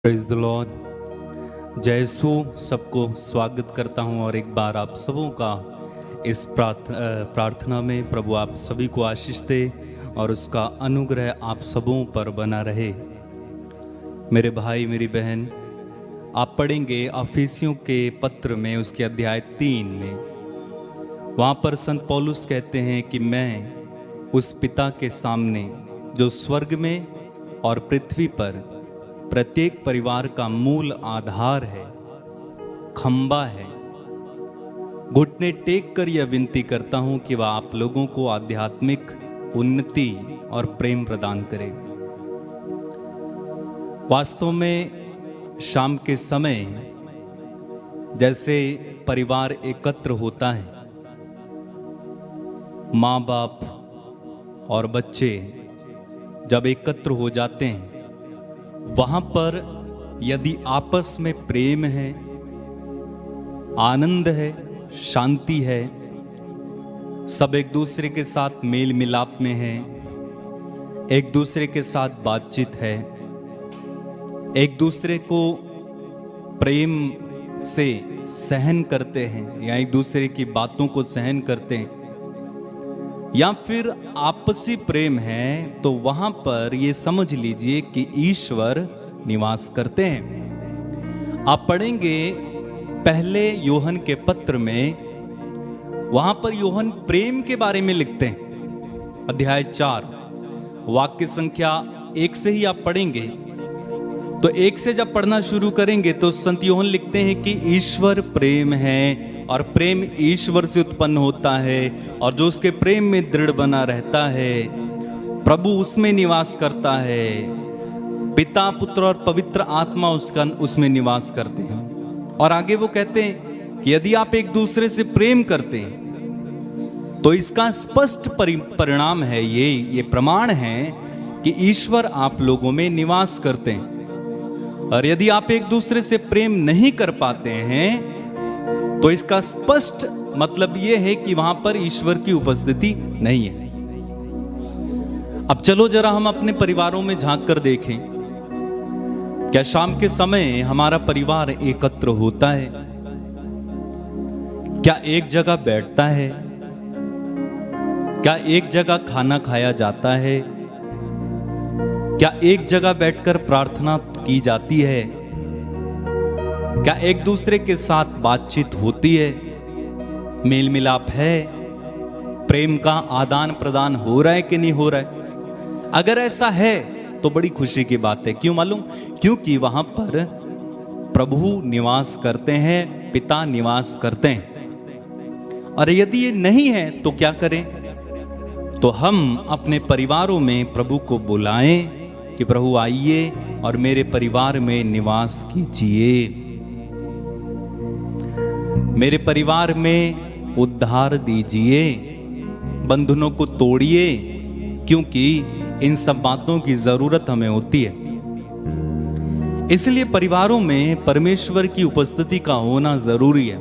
Praise the Lord. जय यीशु। सबको स्वागत करता हूं और एक बार आप सबों का इस प्रार्थना में प्रभु आप सभी को आशीष दे और उसका अनुग्रह आप सबों पर बना रहे। मेरे भाई मेरी बहन, आप पढ़ेंगे अफिसियों के पत्र में उसके अध्याय 3 में। वहाँ पर संत पौलुस कहते हैं कि मैं उस पिता के सामने जो स्वर्ग में और पृथ्वी पर प्रत्येक परिवार का मूल आधार है, खंबा है, घुटने टेक कर यह विनती करता हूं कि वह आप लोगों को आध्यात्मिक उन्नति और प्रेम प्रदान करे। वास्तव में शाम के समय जैसे परिवार एकत्र होता है, माँ बाप और बच्चे जब एकत्र हो जाते हैं, वहां पर यदि आपस में प्रेम है, आनंद है, शांति है, सब एक दूसरे के साथ मेल मिलाप में है, एक दूसरे के साथ बातचीत है, एक दूसरे को प्रेम से सहन करते हैं या एक दूसरे की बातों को सहन करते हैं, या फिर आपसी प्रेम है, तो वहां पर ये समझ लीजिए कि ईश्वर निवास करते हैं। आप पढ़ेंगे पहले यूहन्ना के पत्र में, वहां पर यूहन्ना प्रेम के बारे में लिखते हैं। अध्याय 4 वाक्य संख्या 1 से ही आप पढ़ेंगे, तो 1 से जब पढ़ना शुरू करेंगे तो संत यूहन्ना लिखते हैं कि ईश्वर प्रेम है और प्रेम ईश्वर से उत्पन्न होता है, और जो उसके प्रेम में दृढ़ बना रहता है, प्रभु उसमें निवास करता है, पिता पुत्र और पवित्र आत्मा उसमें निवास करते हैं। और आगे वो कहते हैं कि यदि आप एक दूसरे से प्रेम करते हैं तो इसका स्पष्ट परिणाम है, ये प्रमाण है कि ईश्वर आप लोगों में निवास करते हैं। और यदि आप एक दूसरे से प्रेम नहीं कर पाते हैं तो इसका स्पष्ट मतलब यह है कि वहां पर ईश्वर की उपस्थिति नहीं है। अब चलो जरा हम अपने परिवारों में झांक कर देखें, क्या शाम के समय हमारा परिवार एकत्र होता है? क्या एक जगह बैठता है? क्या एक जगह खाना खाया जाता है? क्या एक जगह बैठकर प्रार्थना की जाती है? क्या एक दूसरे के साथ बातचीत होती है? मेल मिलाप है? प्रेम का आदान प्रदान हो रहा है कि नहीं हो रहा है? अगर ऐसा है तो बड़ी खुशी की बात है। क्यों मालूम? क्योंकि वहां पर प्रभु निवास करते हैं, पिता निवास करते हैं। और यदि ये नहीं है तो क्या करें? तो हम अपने परिवारों में प्रभु को बुलाएं कि प्रभु आइए और मेरे परिवार में निवास कीजिए, मेरे परिवार में उद्धार दीजिए, बंधनों को तोड़िए, क्योंकि इन सब बातों की जरूरत हमें होती है। इसलिए परिवारों में परमेश्वर की उपस्थिति का होना जरूरी है।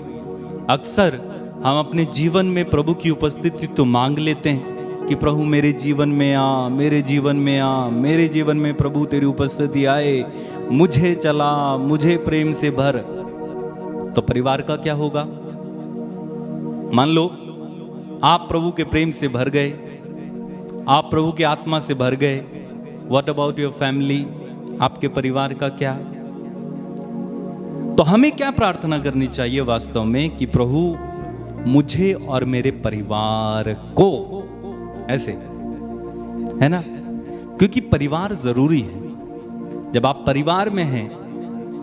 अक्सर हम अपने जीवन में प्रभु की उपस्थिति तो मांग लेते हैं कि प्रभु मेरे जीवन में आ, मेरे जीवन में आ, मेरे जीवन में प्रभु तेरी उपस्थिति आए, मुझे चला, मुझे प्रेम से भर। तो परिवार का क्या होगा? मान लो आप प्रभु के प्रेम से भर गए, आप प्रभु की आत्मा से भर गए, व्हाट अबाउट योर फैमिली? आपके परिवार का क्या? तो हमें क्या प्रार्थना करनी चाहिए वास्तव में कि प्रभु मुझे और मेरे परिवार को, ऐसे है ना, क्योंकि परिवार जरूरी है। जब आप परिवार में हैं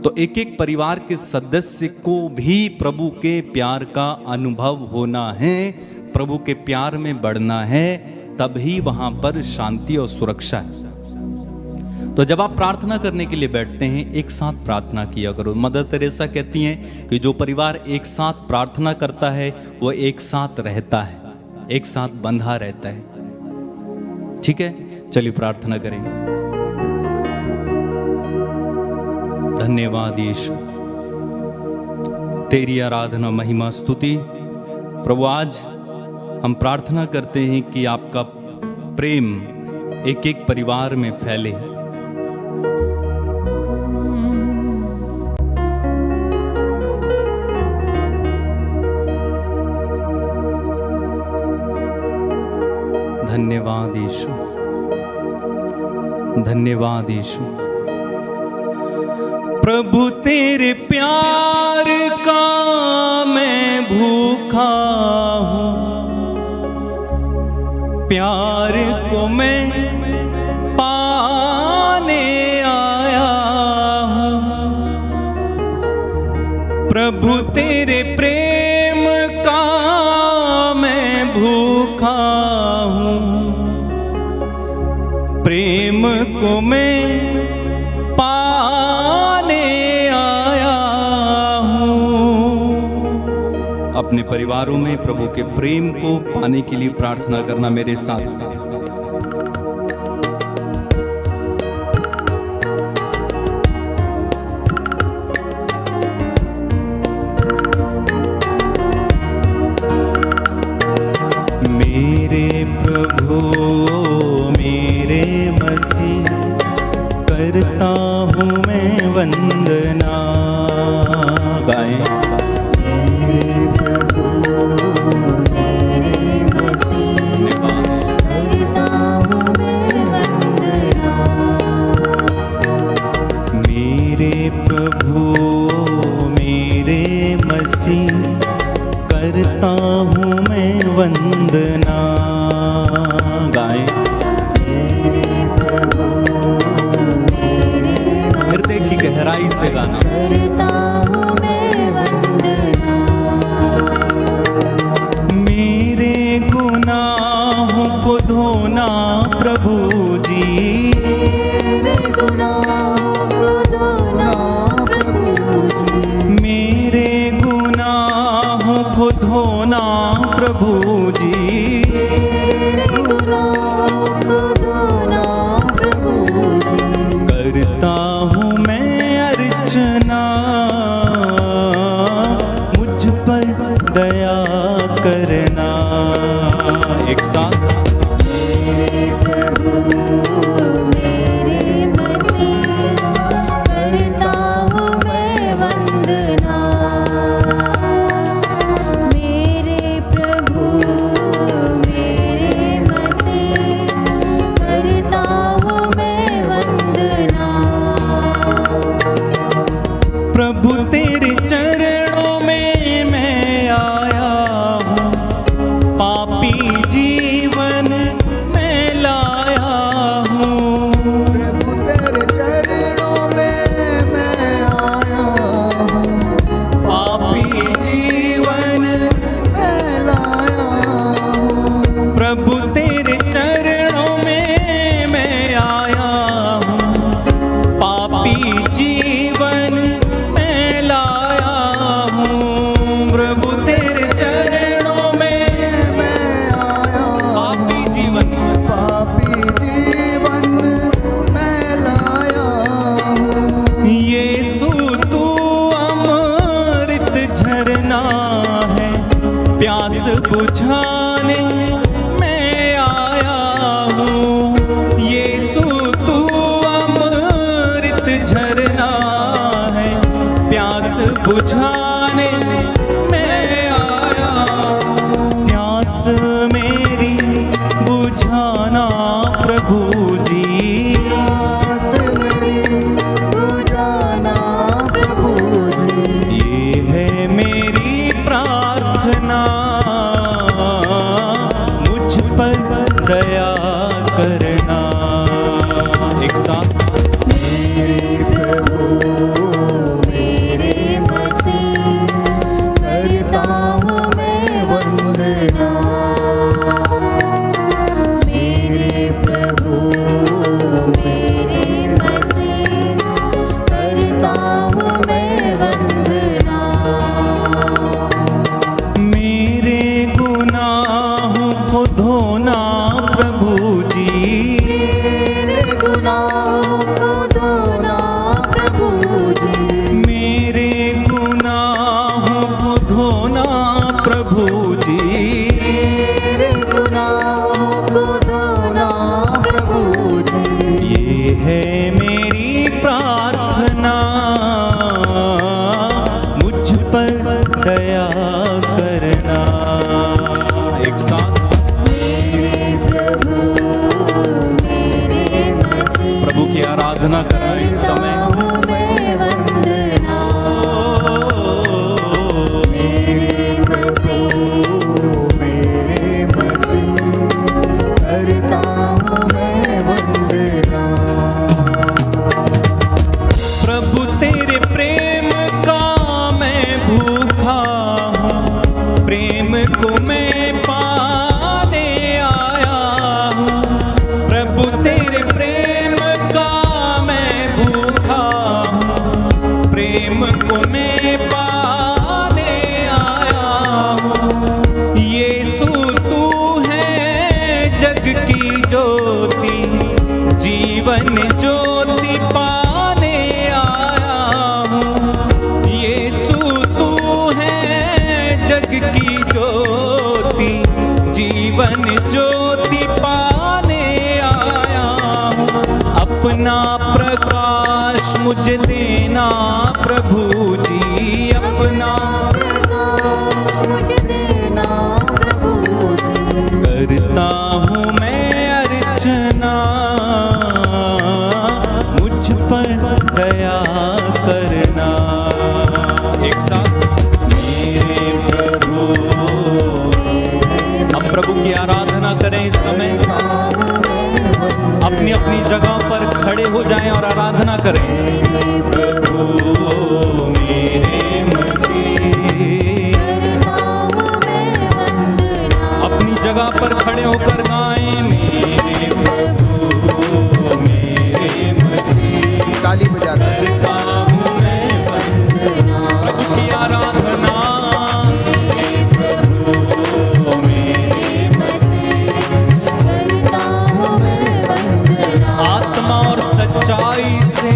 तो एक एक परिवार के सदस्य को भी प्रभु के प्यार का अनुभव होना है, प्रभु के प्यार में बढ़ना है, तभी वहां पर शांति और सुरक्षा है। तो जब आप प्रार्थना करने के लिए बैठते हैं, एक साथ प्रार्थना किया करो। मदर तेरेसा कहती हैं कि जो परिवार एक साथ प्रार्थना करता है वो एक साथ रहता है, एक साथ बंधा रहता है। ठीक है, चलिए प्रार्थना करेंगे। धन्यवाद यीशु, तेरी आराधना महिमा स्तुति। प्रभु आज हम प्रार्थना करते हैं कि आपका प्रेम एक एक परिवार में फैले, यीशु, धन्यवाद यीशु। प्रभु तेरे प्यार का मैं भूखा हूँ, प्यार को मैं पाने आया हूँ। प्रभु तेरे प्रेम का मैं भूखा हूँ, प्रेम को मैं पाने आया हूँ। अपने परिवारों में प्रभु के प्रेम को पाने के लिए प्रार्थना करना मेरे साथ। मेरे प्रभु मेरे मसीह, करता हूँ मैं वंदना। गाएं। मेरे प्रभु मेरे मसीह, करता हूँ मैं वंदना। मेरे प्रभु मेरे मसीह, करता हूँ मैं वंदना। गाएं। हृदय की गहराई से गाना। करता हूँ मैं वंदना। मेरे गुनाहों को धोना प्रभु जी, मेरे गुनाहों को धोना प्रभु जी, मेरे गुनाहों को धोना प्रभु जी, मेरे गुनाहों को धोना प्रभु जी। करता हूँ मैं अर्चना, मुझ पर दया करना। एक साथ। मेरे प्रभु मेरे मसीह, करता हूँ मैं वंदना। मेरे प्रभु मेरे मसीह, करता हूँ मैं वंदना। प्रभु तेरे चरणों में मैं आया हूँ, पापी जीवन में लाया हूँ। प्रभु तेरे चरणों में मैं आया हूँ, पापी जीवन मैं लाया हूँ। प्रभु तेरे चरणों में मैं आया हूँ, पापी जीवन में लाया हूँ। प्रभु तेरे चरणों में मैं आया पापी जीवन, पापी जीवन मैं लाया हूँ। यीशु तू अमृत झरना है, प्यास बुझाने मैं आया हूँ। यीशु तू अमृत झरना है, प्यास बुझाने मैं आया हूँ। प्यास मेरी बुझाना प्रभु जी, आस मेरी बुझाना प्रभु जी। ये है मेरी प्रार्थना, मुझ पर दया करना। एक साथ। मेरे प्रभु मेरे मसीह, करता हूँ मैं वंदना। मेरे प्रभु मेरे मसीह, करता हूँ मैं वंदना। मेरे गुनाहों को धोना प्रभु जी, मेरे गुनाहों को धोना प्रभु जी, मेरे गुनाहों को धोना प्रभु जी, मेरे गुनाहों को धोना प्रभु जी। ये है मेरी प्रार्थना, प्रेम को मैं पाने आया हूँ। यीशु तू है जग की ज्योति, जीवन ज्योति पाने आया हूँ। यीशु तू है जग की ज्योति, जीवन ज्योति पाने आया हूँ। अपना प्रकाश मुझे देना प्रभु जी, अपना प्रकाश मुझे देना प्रभु जी। करता हूँ मैं अर्चना, मुझ पर दया करना। एक साथ मेरे प्रभु, हम प्रभु की आराधना करें इस समय। अपनी अपनी जगह पर खड़े हो जाएं और आराधना करें। प्रभु मेरे मसीह, अपनी जगह पर खड़े होकर गाएं। मेरे प्रभु मेरे मसीह, ताली बजाकर करता हूँ मैं वंदना, प्रभु की आराधना। प्रभु मेरे मसीह, करता हूँ मैं वंदना। आत्मा और सच्चाई से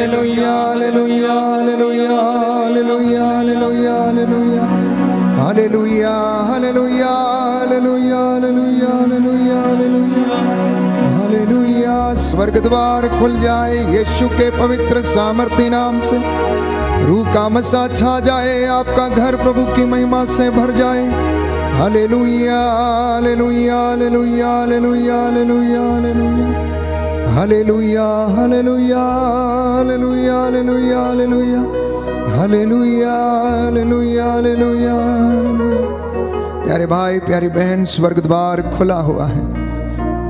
hallelujah hallelujah hallelujah hallelujah hallelujah hallelujah hallelujah hallelujah hallelujah hallelujah hallelujah hallelujah hallelujah. स्वर्ग द्वार खुल जाए यीशु के पवित्र सामर्थी नाम से। रूह का मसा छा जाए, आपका घर प्रभु की महिमा से भर जाए। Hallelujah hallelujah hallelujah hallelujah hallelujah hallelujah hallelujah hallelujah hallelujah hallelujah hallelujah hallelujah hallelujah hallelujah. प्यारे भाई प्यारी बहन, स्वर्ग द्वार खुला हुआ है।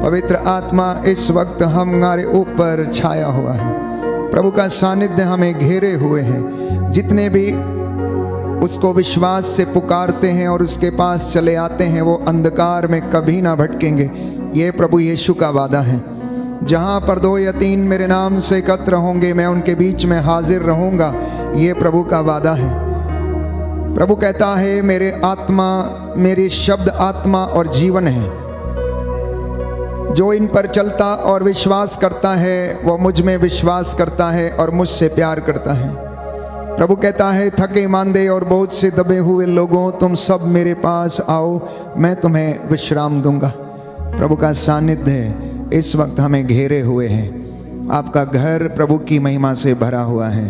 पवित्र आत्मा इस वक्त हमारे ऊपर छाया हुआ है। प्रभु का सानिध्य हमें घेरे हुए है। जितने भी उसको विश्वास से पुकारते हैं और उसके पास चले आते हैं, वो अंधकार में कभी ना भटकेंगे। ये प्रभु यीशु का वादा है। जहाँ पर 2 या 3 मेरे नाम से एकत्र होंगे, मैं उनके बीच में हाजिर रहूंगा। ये प्रभु का वादा है। प्रभु कहता है, मेरे आत्मा, मेरे शब्द आत्मा और जीवन है। जो इन पर चलता और विश्वास करता है, वो मुझ में विश्वास करता है और मुझसे प्यार करता है। प्रभु कहता है, थके मांदे और बहुत से दबे हुए लोगों, तुम सब मेरे पास आओ, मैं तुम्हें विश्राम दूंगा। प्रभु का सानिध्य इस वक्त हमें घेरे हुए है। आपका घर प्रभु की महिमा से भरा हुआ है।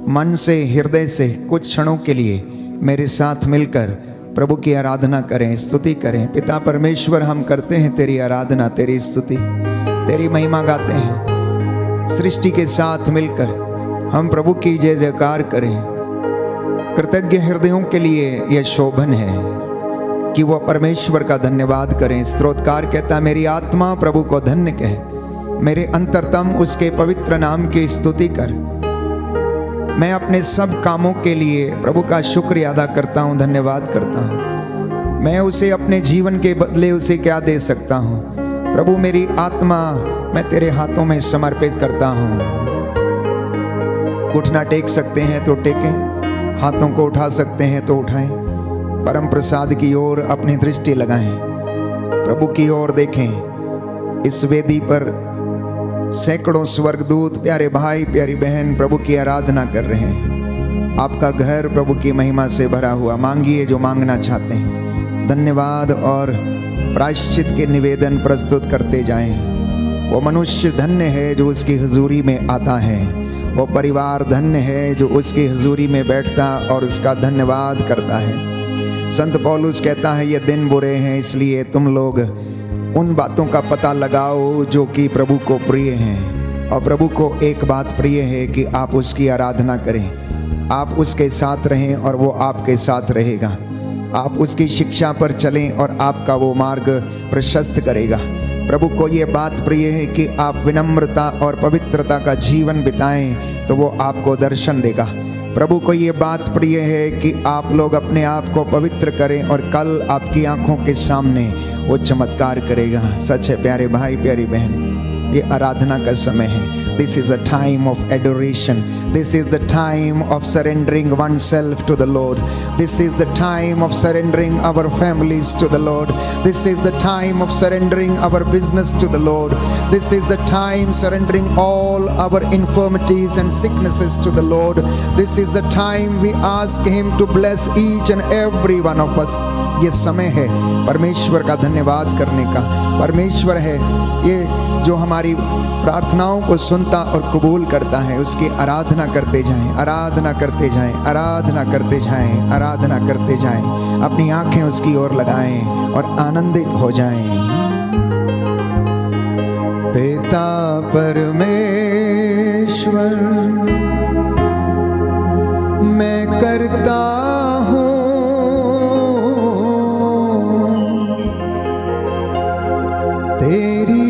मन से, हृदय से कुछ क्षणों के लिए मेरे साथ मिलकर प्रभु की आराधना करें, स्तुति करें। पिता परमेश्वर, हम करते हैं तेरी आराधना, तेरी स्तुति, तेरी महिमा गाते हैं। सृष्टि के साथ मिलकर हम प्रभु की जय जयकार करें। कृतज्ञ हृदयों के लिए यह शोभन है कि वो परमेश्वर का धन्यवाद करें। स्तोत्रकार कहता, मेरी आत्मा प्रभु को धन्य कहे, मेरे अंतरतम उसके पवित्र नाम की स्तुति कर। मैं अपने सब कामों के लिए प्रभु का शुक्रिया अदा करता हूँ, धन्यवाद करता हूँ। मैं उसे अपने जीवन के बदले उसे क्या दे सकता हूँ। प्रभु मेरी आत्मा मैं तेरे हाथों में समर्पित करता हूँ। उठना टेक सकते हैं तो टेकें, हाथों को उठा सकते हैं तो उठाएं। परम प्रसाद की ओर अपनी दृष्टि लगाएं, प्रभु की ओर देखें। इस वेदी पर सैकड़ों स्वर्गदूत, प्यारे भाई प्यारी बहन प्रभु की आराधना कर रहे हैं। आपका घर प्रभु की महिमा से भरा हुआ। मांगिए जो मांगना चाहते हैं। धन्यवाद और प्रायश्चित के निवेदन प्रस्तुत करते जाएं। वो मनुष्य धन्य है जो उसकी हुजूरी में आता है। वो परिवार धन्य है जो उसकी हुजूरी में बैठता और उसका धन्यवाद करता है। संत पौलुस कहता है, ये दिन बुरे हैं, इसलिए तुम लोग उन बातों का पता लगाओ जो कि प्रभु को प्रिय हैं। और प्रभु को एक बात प्रिय है कि आप उसकी आराधना करें, आप उसके साथ रहें और वो आपके साथ रहेगा। आप उसकी शिक्षा पर चलें और आपका वो मार्ग प्रशस्त करेगा। प्रभु को ये बात प्रिय है कि आप विनम्रता और पवित्रता का जीवन बिताएं, तो वो आपको दर्शन देगा। प्रभु को ये बात प्रिय है कि आप लोग अपने आप को पवित्र करें और कल आपकी आंखों के सामने वो चमत्कार करेगा। सच है प्यारे भाई प्यारी बहन, ये आराधना का समय है। This is a time of adoration. This is the time of surrendering oneself to the Lord. This is the time of surrendering our families to the Lord. This is the time of surrendering our business to the Lord. This is the time surrendering all our infirmities and sicknesses to the Lord. This is the time we ask Him to bless each and every one of us. ये समय है परमेश्वर का धन्यवाद करने का। परमेश्वर है ये जो हमारी प्रार्थनाओं को सुनता और कबूल करता है। उसकी आराधना करते जाएं, आराधना करते जाएं, आराधना करते जाएं, आराधना करते जाएं। अपनी आंखें उसकी ओर लगाएं और आनंदित हो जाएं। पिता परमेश्वर, मैं करता हूँ तेरी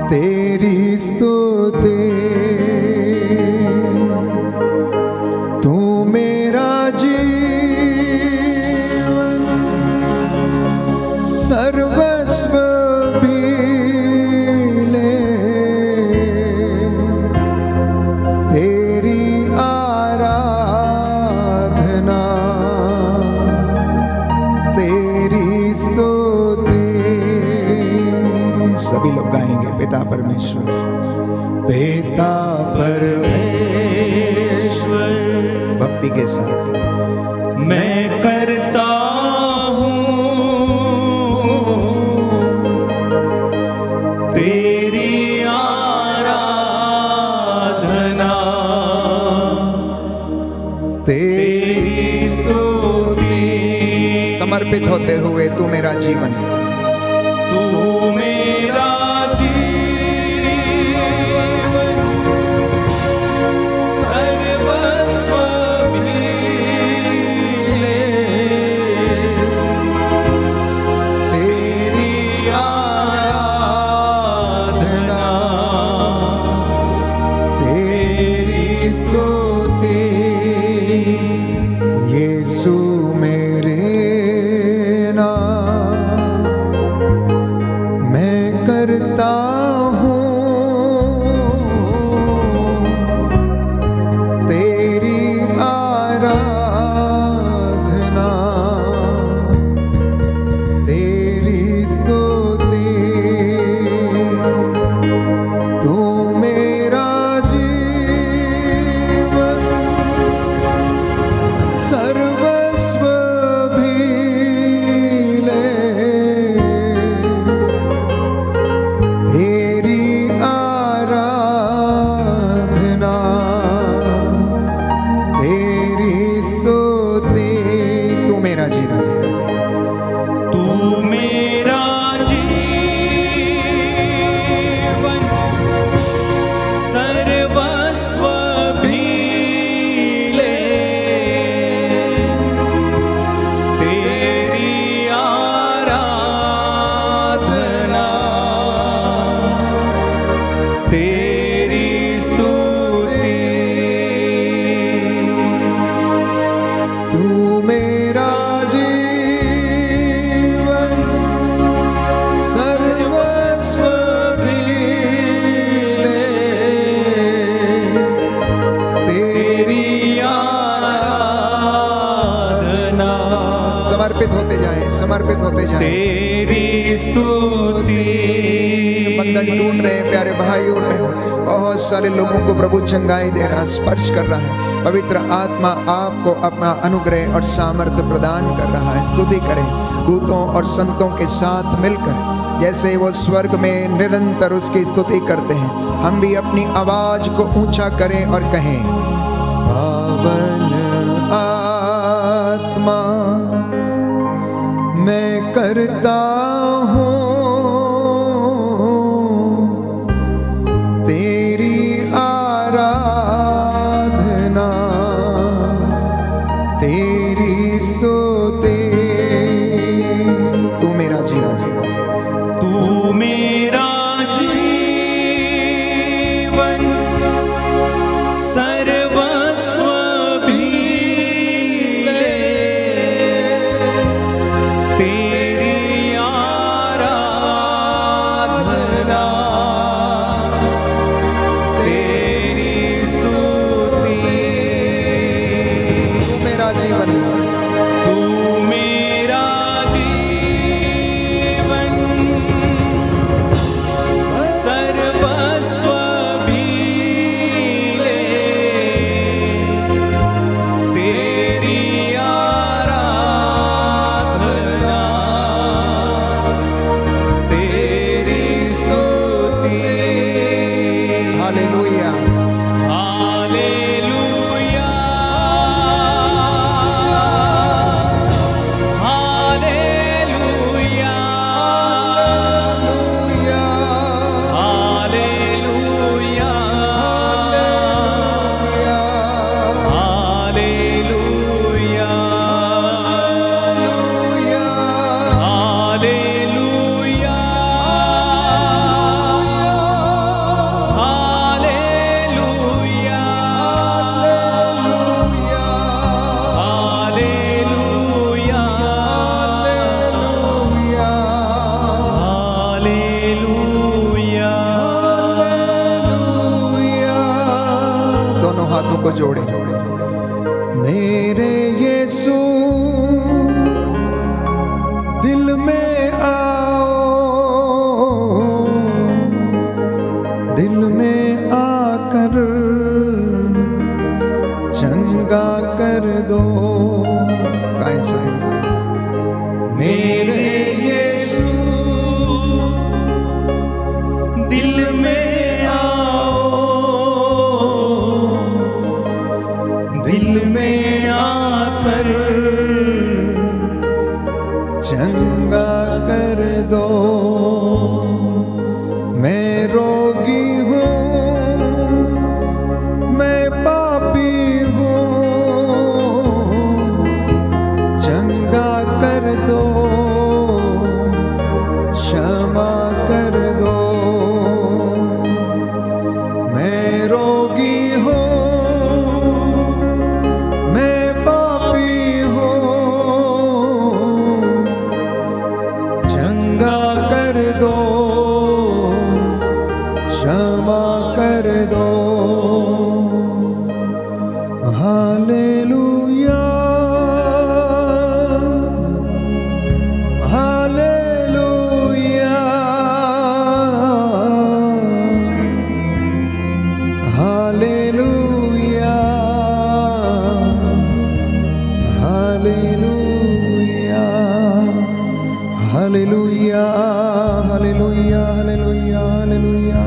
तेरी स्तुति। तू मेरा जीवन सर्वस्व भी ले, सभी लोग गाएंगे पिता परमेश्वर। पिता परमेश्वर भक्ति के साथ मैं करता हूँ तेरी आराधना, तेरी स्तुति। समर्पित होते हुए तू मेरा जीवन, तू मेरा जीवन सर्वस्व भी ले, तेरी आराधना, तेरी स्तुति। यीशु मेरे नाथ मैं करता हूँ तेरी आराधना, तेरी स्तुति। तू मेरा जीवन सर्वस्व भी ले, तेरी आराधना, तेरी स्तुति। तू मेरा जीवन, तू मेरा जीवन सर्वस्व भी ले, तेरी आराधना, तेरी स्तुति। तू मेरा जीवन सर्वस्व भी ले, तेरी आराधना, समर्पित होते जाएं, समर्पित होते जाएं। तेरी स्तुति। बंधन टूट रहे हैं प्यारे भाई और बहनों। बहुत सारे लोगों को प्रभु चंगाई दे रहा, स्पर्श कर रहा है। पवित्र आत्मा आपको अपना अनुग्रह और सामर्थ्य प्रदान कर रहा है। स्तुति करें दूतों और संतों के साथ मिलकर, जैसे वो स्वर्ग में निरंतर उसकी स्तुति करते हैं। हम भी अपनी आवाज को ऊंचा करें और कहें, पावन आत्मा मैं करता हूँ तेरी आराधना, तेरी स्तुति। तू मेरा जीवन, तू मेरा जीवन सर्वस्व भी ले, तेरी आराधना, तेरी स्तुति। तू मेरा जीवन, तू मेरा जीवन सर्वस्व भी ले, तेरी आराधना, तेरी स्तुति। Hallelujah, hallelujah, hallelujah, hallelujah, hallelujah, hallelujah, hallelujah, hallelujah, hallelujah, hallelujah, hallelujah. दोनों हाथों को जोड़े। मेरे यीशु दिल में आओ, hallelujah hallelujah hallelujah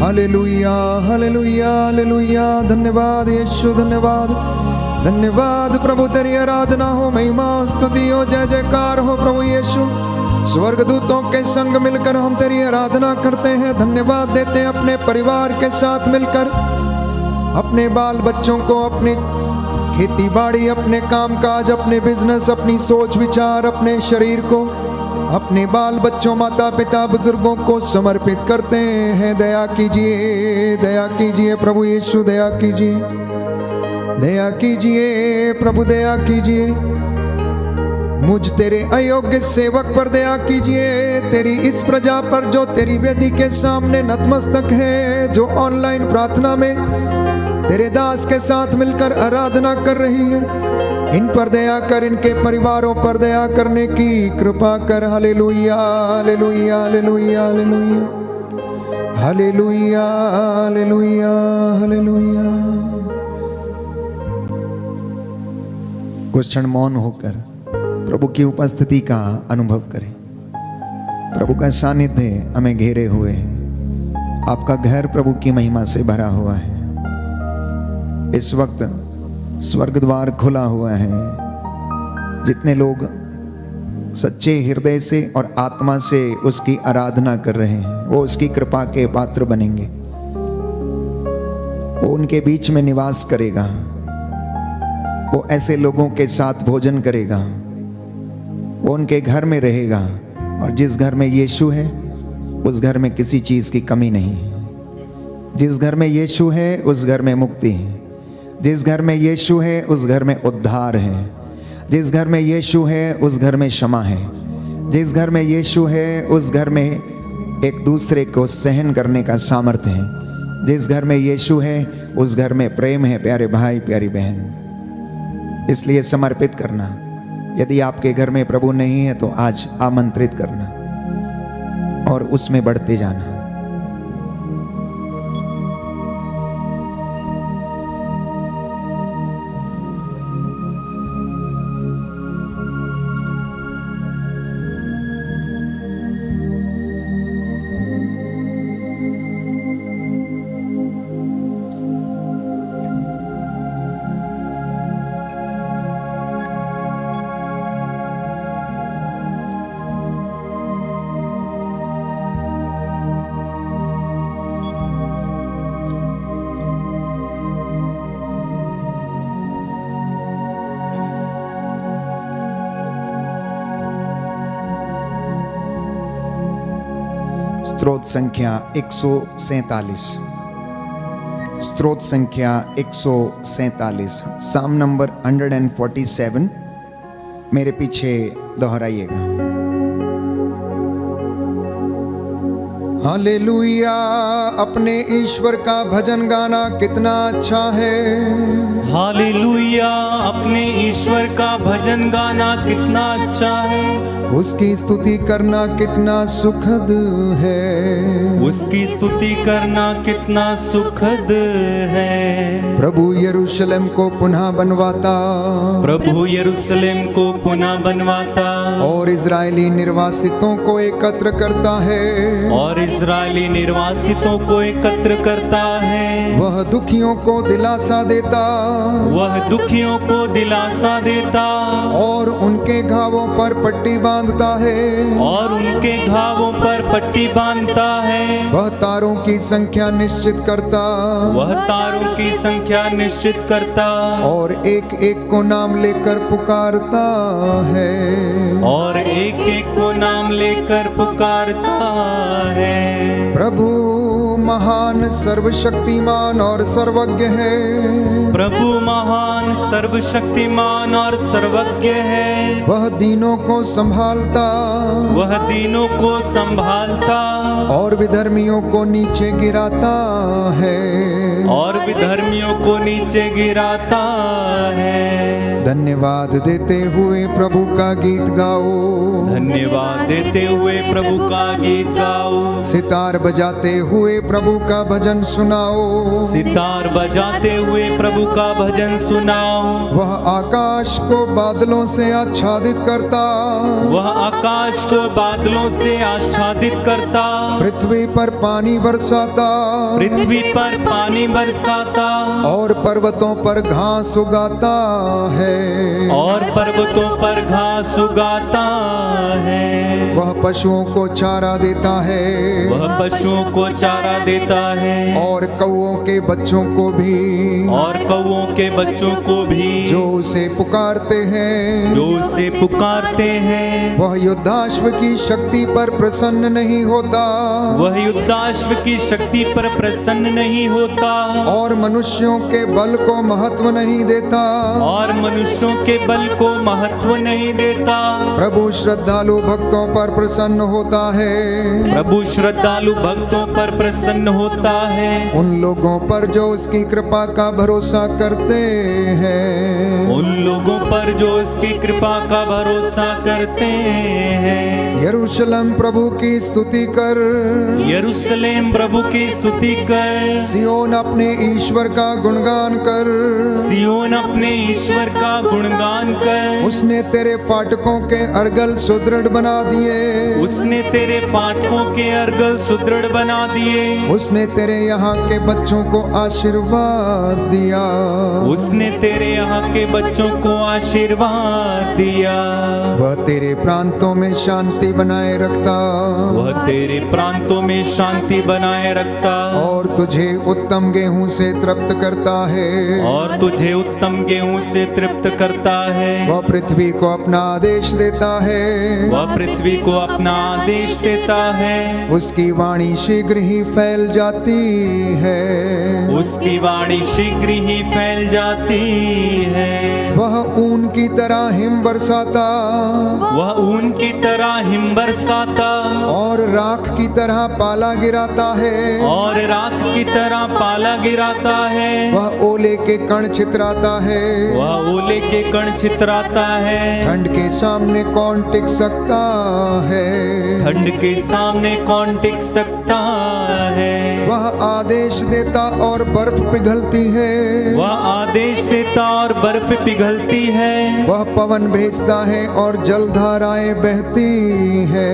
hallelujah hallelujah hallelujah. धन्यवाद यीशु, धन्यवाद धन्यवाद प्रभु, तेरी आराधना हो, महिमा स्तुति हो, जय जयकार हो प्रभु यीशु। स्वर्गदूतों के संग मिलकर हम तेरी आराधना करते हैं, धन्यवाद देते हैं अपने परिवार के साथ मिलकर, अपने बाल बच्चों को, अपनी खेती बाड़ी, अपने काम काज, अपने बिजनेस, अपनी सोच विचार, अपने शरीर को, अपने बाल बच्चों, माता पिता, बुजुर्गों को समर्पित करते हैं। दया कीजिए प्रभु यीशु, दया कीजिए प्रभु, दया कीजिए। मुझ तेरे अयोग्य सेवक पर दया कीजिए, तेरी इस प्रजा पर जो तेरी वेदी के सामने नतमस्तक है, जो ऑनलाइन प्रार्थना में तेरे दास के साथ मिलकर आराधना कर रही है, इन पर दया कर, इनके परिवारों पर दया करने की कृपा कर। Hallelujah hallelujah hallelujah hallelujah hallelujah hallelujah hallelujah. कुछ क्षण मौन होकर प्रभु की उपस्थिति का अनुभव करें। प्रभु का सानिध्य हमें घेरे हुए है, आपका घर प्रभु की महिमा से भरा हुआ है। इस वक्त स्वर्ग द्वार खुला हुआ है, जितने लोग सच्चे हृदय से और आत्मा से उसकी आराधना कर रहे हैं, वो उसकी कृपा के पात्र बनेंगे। वो उनके बीच में निवास करेगा, वो ऐसे लोगों के साथ भोजन करेगा, वो उनके घर में रहेगा। और जिस घर में यीशु है उस घर में किसी चीज की कमी नहीं है। जिस घर में यीशु है उस घर में मुक्ति है। जिस घर में यीशु है उस घर में उद्धार है। जिस घर में यीशु है उस घर में क्षमा है। जिस घर में यीशु है उस घर में एक दूसरे को सहन करने का सामर्थ्य है। जिस घर में यीशु है उस घर में प्रेम है। प्यारे भाई प्यारी बहन, इसलिए समर्पित करना। यदि आपके घर में प्रभु नहीं है तो आज आमंत्रित करना और उसमें बढ़ते जाना। स्तोत्र संख्या 147, स्तोत्र संख्या 147, साम नंबर 147। मेरे पीछे दोहराइएगा। हालेलुया, अपने ईश्वर का भजन गाना कितना अच्छा है। हालेलुया, अपने ईश्वर का भजन गाना कितना अच्छा है। उसकी स्तुति करना कितना सुखद है। उसकी स्तुति करना कितना सुखद है। प्रभु यरूशलेम को पुनः बनवाता, प्रभु यरूशलेम को पुनः बनवाता, और इजरायली निर्वासितों को एकत्र करता है। और इजरायली निर्वासितों को एकत्र करता है। वह दुखियों को दिलासा देता, वह दुखियों को दिलासा देता, और उनके घावों पर पट्टी बांधता है। और उनके घावों पर पट्टी बांधता है। वह तारों की संख्या निश्चित करता, वह तारों की संख्या निश्चित करता, और एक एक को नाम लेकर पुकारता है। और एक एक को नाम लेकर पुकारता है। प्रभु महान, सर्वशक्तिमान और सर्वज्ञ है। प्रभु महान, सर्वशक्तिमान और सर्वज्ञ है। वह दीनों को संभालता, वह दीनों को संभालता, और विधर्मियों को नीचे गिराता है। और विधर्मियों को नीचे गिराता है। धन्यवाद देते हुए प्रभु का गीत गाओ। धन्यवाद देते हुए प्रभु का गीत गाओ। सितार बजाते हुए प्रभु का भजन सुनाओ। सितार बजाते हुए प्रभु का भजन सुनाओ। वह वह आकाश को बादलों से आच्छादित करता, वह आकाश को बादलों से आच्छादित करता, पृथ्वी पर पानी बरसाता, पृथ्वी पर पानी बरसाता, और पर्वतों पर घास उगाता है। और पर्वतों पर घास उगाता है। वह पशुओं को चारा देता है, वह पशुओं को चारा देता है, और कौओं के बच्चों को भी, और कौओं के बच्चों को भी, जो उसे पुकारते हैं। जो उसे पुकारते हैं। वह युद्धाश्व की शक्ति पर प्रसन्न नहीं होता, वह युद्धाश्व की शक्ति पर प्रसन्न नहीं होता, और मनुष्यों के बल को महत्व नहीं देता। और मनुष्यों के बल को महत्व नहीं देता। प्रभु श्रद्धालु भक्तों पर प्रसन्न होता है, प्रभु श्रद्धालु भक्तों पर प्रसन्न होता है। उन लोगों पर जो उसकी कृपा का भरोसा करते हैं। उन लोगों पर जो उसकी कृपा का भरोसा करते हैं। यरूशलेम प्रभु की स्तुति कर, यरूशलेम प्रभु की स्तुति कर, सियोन अपने ईश्वर का गुणगान कर। सियोन अपने ईश्वर का गुणगान कर। उसने तेरे फाटकों के अर्गल सुदृढ़ बना दिए, उसने तेरे फाटकों के अर्गल सुदृढ़ बना दिए। उसने तेरे यहाँ के बच्चों को आशीर्वाद दिया, उसने तेरे यहाँ के बच्चों को आशीर्वाद दिया। वह तेरे प्रांतों में शांति बनाए रखता, वह तेरे प्रांतों में शांति बनाए रखता, और तुझे उत्तम गेहूं से तृप्त करता है, और तुझे उत्तम गेहूं से तृप्त करता है। वह पृथ्वी को अपना आदेश देता है, वह पृथ्वी को अपना आदेश देता है। उसकी वाणी शीघ्र ही फैल जाती है, उसकी वाणी शीघ्र ही फैल जाती है। वह ऊन की तरह हिम बरसाता, वह ऊन की तरह हिम बरसाता, और राख की तरह पाला गिराता है, और राख की तरह पाला गिराता है। वह ओले के कण छितराता है, वह ओले के कण छितराता है। ठंड के सामने कौन टिक सकता है, ठंड के सामने कौन टिक सकता है। वह आदेश देता और बर्फ पिघलती है, वह आदेश देता और बर्फ पिघलती है। वह पवन भेजता है और जलधाराएं बहती है,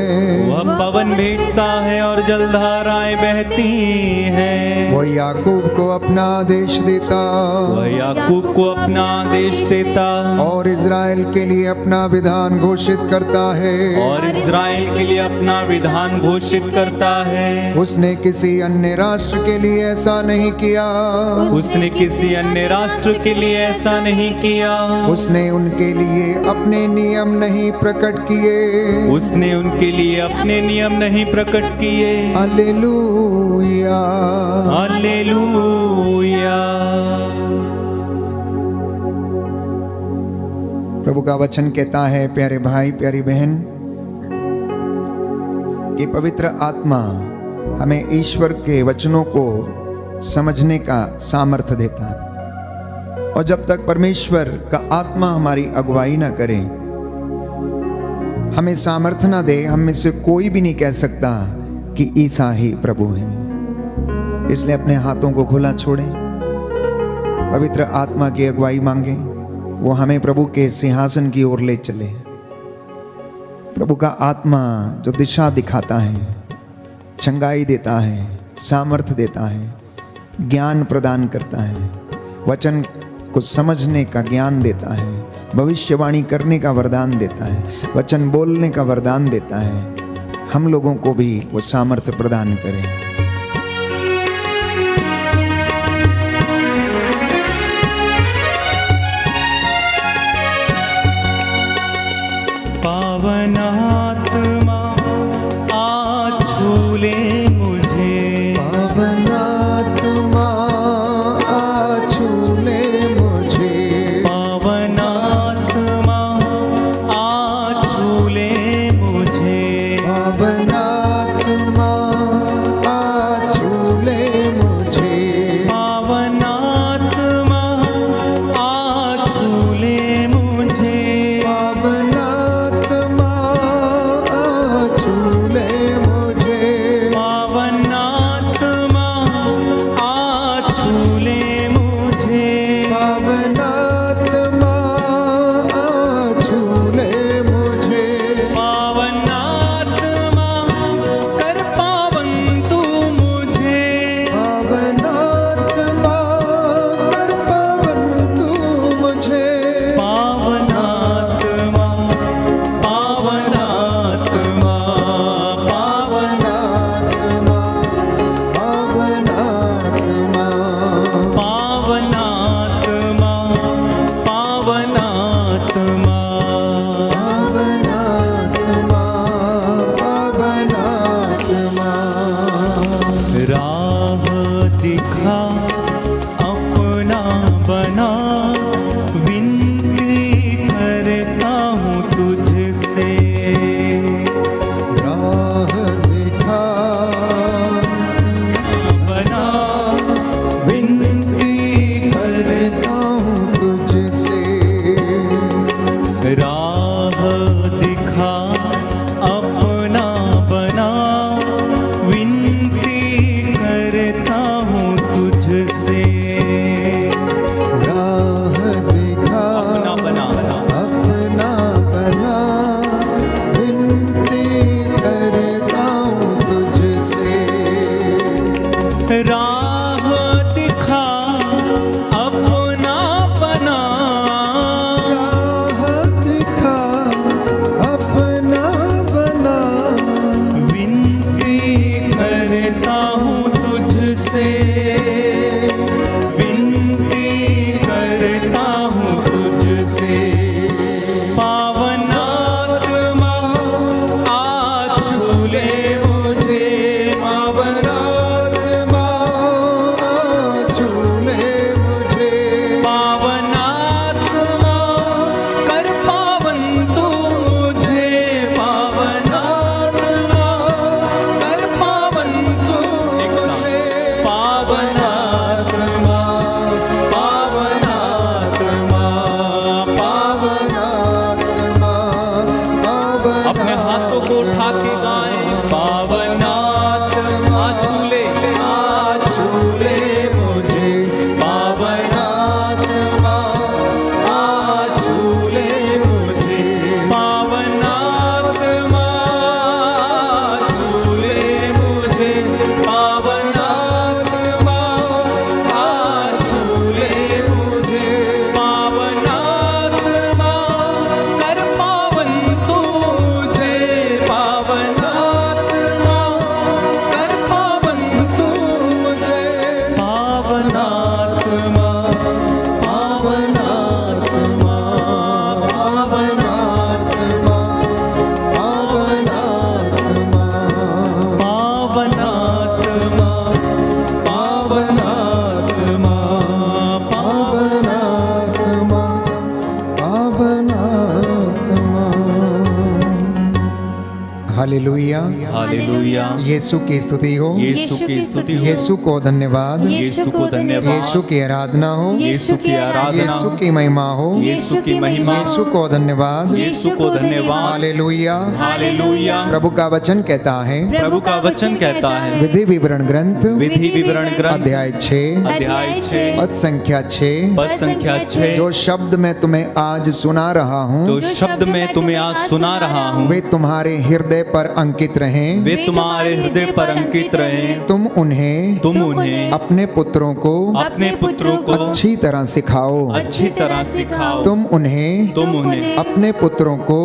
वह पवन भेजता है और जलधाराएं बहती हैं। वह याकूब को अपना आदेश देता, वह याकूब को अपना आदेश देता, और इज़राइल के लिए अपना विधान घोषित करता है, और इज़राइल के लिए अपना विधान घोषित करता है। उसने किसी अन्य राष्ट्र के लिए ऐसा नहीं किया, उसने किसी अन्य राष्ट्र के लिए ऐसा नहीं किया। उसने उनके लिए अपने नियम नहीं प्रकट किए, उसने उनके लिए अपने नियम नहीं प्रकट किए। Hallelujah, hallelujah. प्रभु का वचन कहता है, प्यारे भाई प्यारी बहन, कि पवित्र आत्मा हमें ईश्वर के वचनों को समझने का सामर्थ्य देता है। और जब तक परमेश्वर का आत्मा हमारी अगुवाई ना करे, हमें सामर्थ्य ना दे, हम में से कोई भी नहीं कह सकता कि ईसा ही प्रभु है। इसलिए अपने हाथों को खुला छोड़ें, पवित्र आत्मा की अगुवाई मांगे, वो हमें प्रभु के सिंहासन की ओर ले चले। प्रभु का आत्मा जो दिशा दिखाता है, चंगाई देता है, सामर्थ्य देता है, ज्ञान प्रदान करता है, वचन को समझने का ज्ञान देता है, भविष्यवाणी करने का वरदान देता है, वचन बोलने का वरदान देता है। हम लोगों को भी वो सामर्थ्य प्रदान करें। पावन आत्मा आ छू ले मुझे, पावन आत्मा आ छू ले मुझे, पावन आत्मा आ छू ले मुझे, पावन आत्मा आ छू ले मुझे, पावन आत्मा आ छू ले मुझे, पावन आत्मा आ छू ले मुझे, हालेलुया। हालेलुया। यीशु की स्तुति हो, यीशु की स्तुति हो, यीशु को धन्यवाद, यीशु को धन्यवाद, यीशु की आराधना हो, यीशु की आराधना, यीशु की महिमा हो, यीशु की महिमा, यीशु को धन्यवाद, यीशु को धन्यवाद। हालेलुया। हालेलुया। प्रभु का वचन कहता है, प्रभु का वचन कहता है, विधि विवरण ग्रंथ विधि विवरण ग्रंथ अध्याय 6 अध्याय 6 पद संख्या 6, पद संख्या 6, जो शब्द मैं तुम्हें आज सुना रहा हूँ जो शब्द मैं तुम्हें आज सुना रहा हूँ, वे तुम्हारे हृदय पर अंकित रहें, वे तुम्हारे हृदय पर अंकित रहें। तुम उन्हें अपने पुत्रों को अच्छी तरह सिखाओ, अच्छी तरह सिखाओ। तुम उन्हें अपने पुत्रों को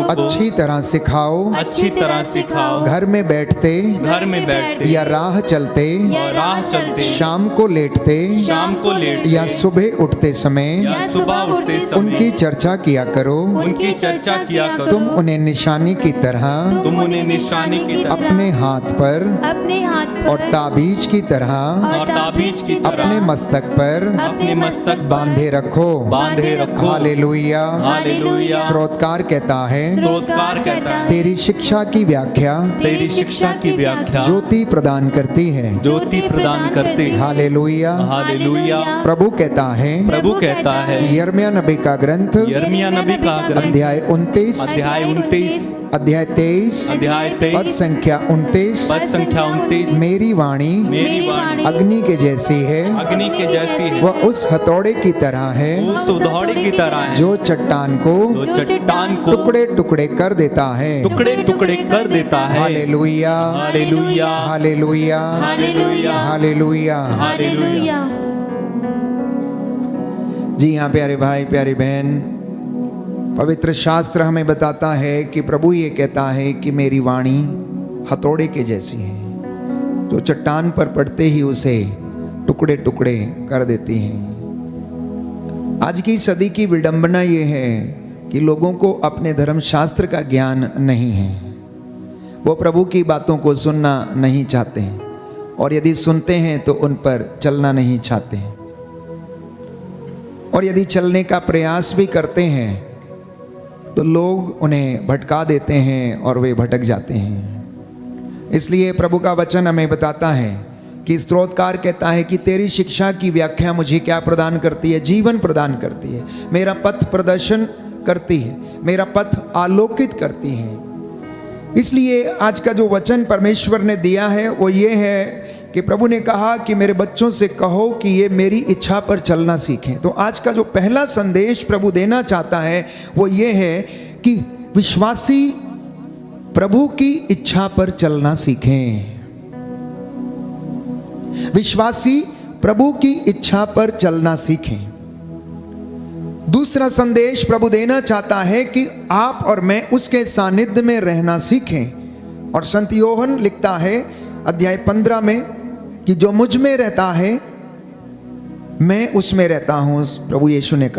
अच्छी तरह सिखाओ, अच्छी तरह सिखाओ। घर में बैठते या राह चलते, शाम को लेटते या सुबह उठते समय सुबह उठते उनकी चर्चा किया करो। तुम उन्हें निशानी की तरह अपने हाथ पर और ताबीज की तरह अपने मस्तक पर बांधे रखो। हालेलुया। स्तोत्रकार कहता है, तेरी शिक्षा की व्याख्या ज्योति प्रदान करती है। हालेलुया। प्रभु कहता है, यिर्मयाह नबी का ग्रंथ अध्याय 29 अध्याय 23 पद संख्या 29, मेरी वाणी अग्नि के जैसी है, वह उस हथौड़े की तरह है जो चट्टान को टुकड़े टुकड़े कर देता है। हालेलुया। हालेलुया। हालेलुया। जी हाँ प्यारे भाई प्यारी बहन, पवित्र शास्त्र हमें बताता है कि प्रभु ये कहता है कि मेरी वाणी हथौड़े के जैसी है, जो चट्टान पर पड़ते ही उसे टुकड़े टुकड़े कर देती है। आज की सदी की विडंबना ये है कि लोगों को अपने धर्म शास्त्र का ज्ञान नहीं है। वो प्रभु की बातों को सुनना नहीं चाहते हैं, और यदि सुनते हैं तो उन पर चलना नहीं चाहते हैं, और यदि चलने का प्रयास भी करते हैं तो लोग उन्हें भटका देते हैं और वे भटक जाते हैं। इसलिए प्रभु का वचन हमें बताता है कि स्तोत्रकार कहता है कि तेरी शिक्षा की व्याख्या मुझे क्या प्रदान करती है? जीवन प्रदान करती है, मेरा पथ प्रदर्शन करती है, मेरा पथ आलोकित करती है। इसलिए आज का जो वचन परमेश्वर ने दिया है वो ये है कि प्रभु ने कहा कि मेरे बच्चों से कहो कि ये मेरी इच्छा पर चलना सीखें। तो आज का जो पहला संदेश प्रभु देना चाहता है वो ये है कि विश्वासी प्रभु की इच्छा पर चलना सीखें। विश्वासी प्रभु की इच्छा पर चलना सीखें। दूसरा संदेश प्रभु देना चाहता है कि आप और मैं उसके सानिध्य में रहना सीखें। और संत योहन लिखता है अध्याय 15 में कि जो मुझ में रहता है मैं उसमें रहता हूं। प्रभु यीशु ने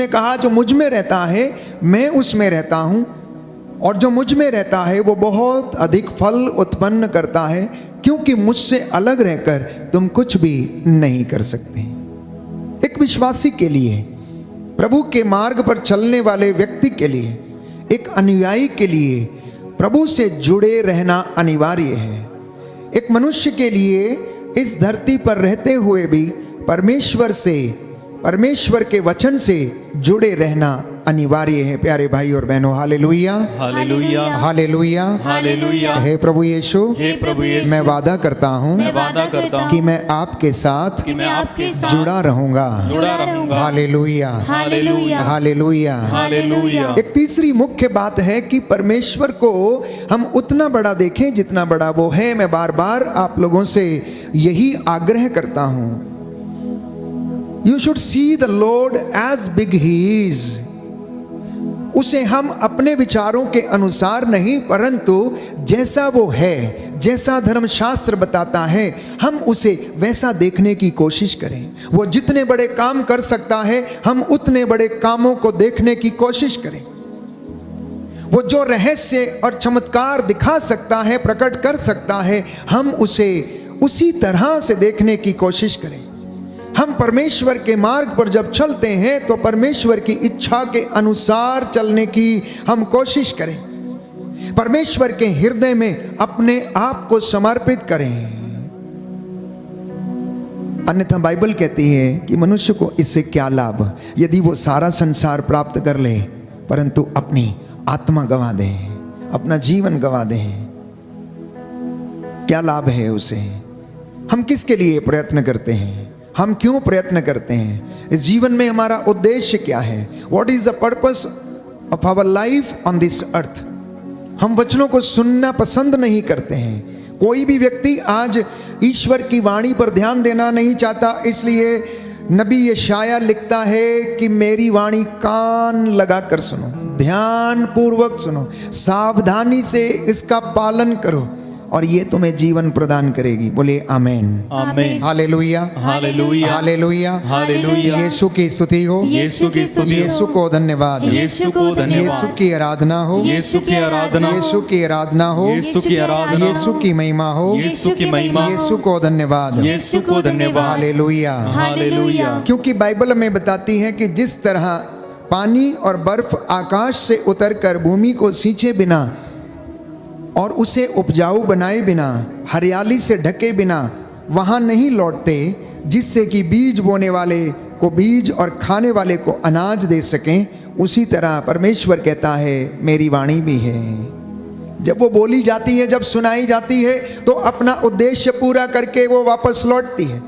कहा जो मुझ में रहता है मैं उसमें रहता हूं, और जो मुझ में रहता है वो बहुत अधिक फल उत्पन्न करता है, क्योंकि मुझसे अलग रहकर तुम कुछ भी नहीं कर सकते। एक विश्वासी के लिए, प्रभु के मार्ग पर चलने वाले व्यक्ति के लिए, एक अनुयायी के लिए प्रभु से जुड़े रहना अनिवार्य है। एक मनुष्य के लिए इस धरती पर रहते हुए भी परमेश्वर के वचन से जुड़े रहना अनिवार्य है। प्यारे भाई और बहनों, हालेलुया। हालेलुया। हालेलुया। हालेलुया। हे प्रभु यीशु, मैं वादा करता हूँ कि मैं आपके साथ जुड़ा रहूंगा। हालेलुया। हालेलुया। हालेलुया। हालेलुया। एक तीसरी मुख्य बात है कि परमेश्वर को हम उतना बड़ा देखें जितना बड़ा वो है। मैं बार बार आप लोगों से यही आग्रह करता हूं, you should see the lord as big he is. उसे हम अपने विचारों के अनुसार नहीं, परंतु जैसा वो है, जैसा धर्मशास्त्र बताता है, हम उसे वैसा देखने की कोशिश करें। वो जितने बड़े काम कर सकता है, हम उतने बड़े कामों को देखने की कोशिश करें। वो जो रहस्य और चमत्कार दिखा सकता है, प्रकट कर सकता है, हम उसे उसी तरह से देखने की कोशिश करें। हम परमेश्वर के मार्ग पर जब चलते हैं तो परमेश्वर की इच्छा के अनुसार चलने की हम कोशिश करें। परमेश्वर के हृदय में अपने आप को समर्पित करें। अन्यथा बाइबल कहती है कि मनुष्य को इससे क्या लाभ यदि वो सारा संसार प्राप्त कर ले परंतु अपनी आत्मा गंवा दे, अपना जीवन गंवा दे। क्या लाभ है उसे? हम किसके लिए प्रयत्न करते हैं? हम क्यों प्रयत्न करते हैं? इस जीवन में हमारा उद्देश्य क्या है? What is the purpose of our life on this earth? हम वचनों को सुनना पसंद नहीं करते हैं। कोई भी व्यक्ति आज ईश्वर की वाणी पर ध्यान देना नहीं चाहता, इसलिए नबी यशाया लिखता है कि मेरी वाणी कान लगाकर सुनो, ध्यान पूर्वक सुनो, सावधानी से इसका पालन करो और ये तुम्हें जीवन प्रदान करेगी। बोले आमेन, आमेन, hallelujah, hallelujah, hallelujah, hallelujah. Yeshu की स्तुति हो, यीशु की स्तुति हो, यीशु को धन्यवाद, यीशु को धन्यवाद, यीशु की आराधना हो, यीशु की आराधना, यीशु की आराधना हो, यीशु की आराधना, यीशु की महिमा हो, यीशु की महिमा, यीशु को धन्यवाद, यीशु को धन्यवाद, हालेलुया, हालेलुया। क्योंकि बाइबल में बताती है कि जिस तरह पानी और बर्फ आकाश से उतरकर भूमि को सींचे बिना और उसे उपजाऊ बनाए बिना, हरियाली से ढके बिना वहाँ नहीं लौटते, जिससे कि बीज बोने वाले को बीज और खाने वाले को अनाज दे सकें, उसी तरह परमेश्वर कहता है मेरी वाणी भी है। जब वो बोली जाती है, जब सुनाई जाती है तो अपना उद्देश्य पूरा करके वो वापस लौटती है।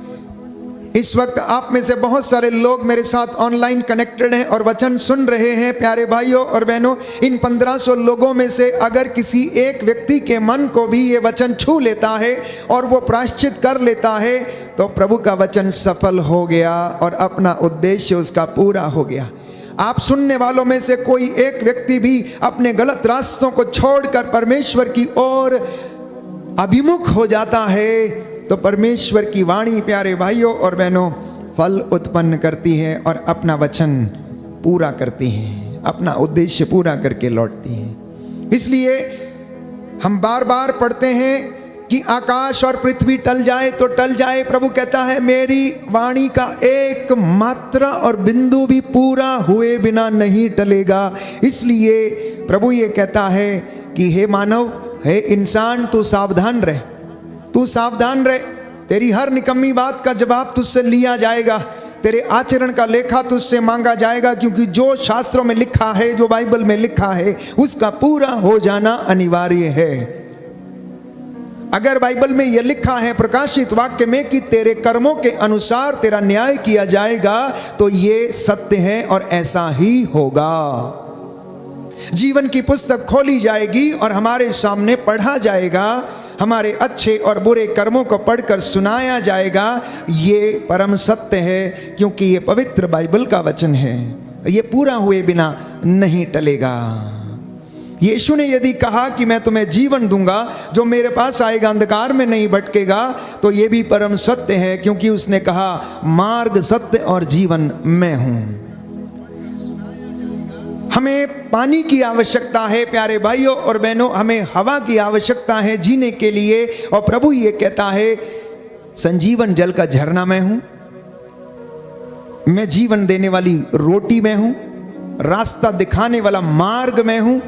इस वक्त आप में से बहुत सारे लोग मेरे साथ ऑनलाइन कनेक्टेड हैं और वचन सुन रहे हैं। प्यारे भाइयों और बहनों, इन 1500 लोगों में से अगर किसी एक व्यक्ति के मन को भी ये वचन छू लेता है और वो प्रायश्चित कर लेता है तो प्रभु का वचन सफल हो गया और अपना उद्देश्य उसका पूरा हो गया। आप सुनने वालों में से कोई एक व्यक्ति भी अपने गलत रास्तों को छोड़कर परमेश्वर की ओर अभिमुख हो जाता है तो परमेश्वर की वाणी, प्यारे भाइयों और बहनों, फल उत्पन्न करती है और अपना वचन पूरा करती है, अपना उद्देश्य पूरा करके लौटती है। इसलिए हम बार बार पढ़ते हैं कि आकाश और पृथ्वी टल जाए तो टल जाए, प्रभु कहता है मेरी वाणी का एक मात्रा और बिंदु भी पूरा हुए बिना नहीं टलेगा। इसलिए प्रभु ये कहता है कि हे मानव, हे इंसान, तू सावधान रह, तू सावधान रह। तेरी हर निकम्मी बात का जवाब तुझसे लिया जाएगा, तेरे आचरण का लेखा तुझसे मांगा जाएगा, क्योंकि जो शास्त्रों में लिखा है, जो बाइबल में लिखा है, उसका पूरा हो जाना अनिवार्य है। अगर बाइबल में यह लिखा है प्रकाशित वाक्य में कि तेरे कर्मों के अनुसार तेरा न्याय किया जाएगा, तो ये सत्य है और ऐसा ही होगा। जीवन की पुस्तक खोली जाएगी और हमारे सामने पढ़ा जाएगा, हमारे अच्छे और बुरे कर्मों को पढ़कर सुनाया जाएगा। ये परम सत्य है, क्योंकि ये पवित्र बाइबल का वचन है, ये पूरा हुए बिना नहीं टलेगा। यीशु ने यदि कहा कि मैं तुम्हें जीवन दूंगा, जो मेरे पास आएगा अंधकार में नहीं भटकेगा, तो ये भी परम सत्य है, क्योंकि उसने कहा मार्ग, सत्य और जीवन मैं हूं। हमें पानी की आवश्यकता है प्यारे भाइयों और बहनों, हमें हवा की आवश्यकता है जीने के लिए, और प्रभु ये कहता है संजीवन जल का झरना मैं हूं, मैं जीवन देने वाली रोटी मैं हूं, रास्ता दिखाने वाला मार्ग मैं हूं,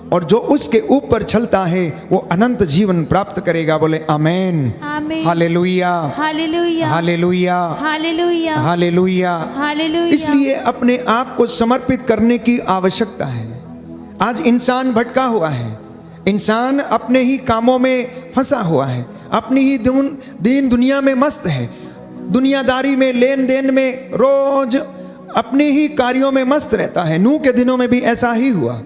और जो उसके ऊपर चलता है वो अनंत जीवन प्राप्त करेगा। बोले आमेन, आमीन, hallelujah, hallelujah, hallelujah, hallelujah, hallelujah. Hallelujah. इसलिए अपने आप को समर्पित करने की आवश्यकता है। आज इंसान भटका हुआ है, इंसान अपने ही कामों में फंसा हुआ है, अपनी ही दीन दुनिया में मस्त है, दुनियादारी में, लेन देन में, रोज अपने ही कार्यों में मस्त रहता है। नूह के दिनों में भी ऐसा ही हुआ।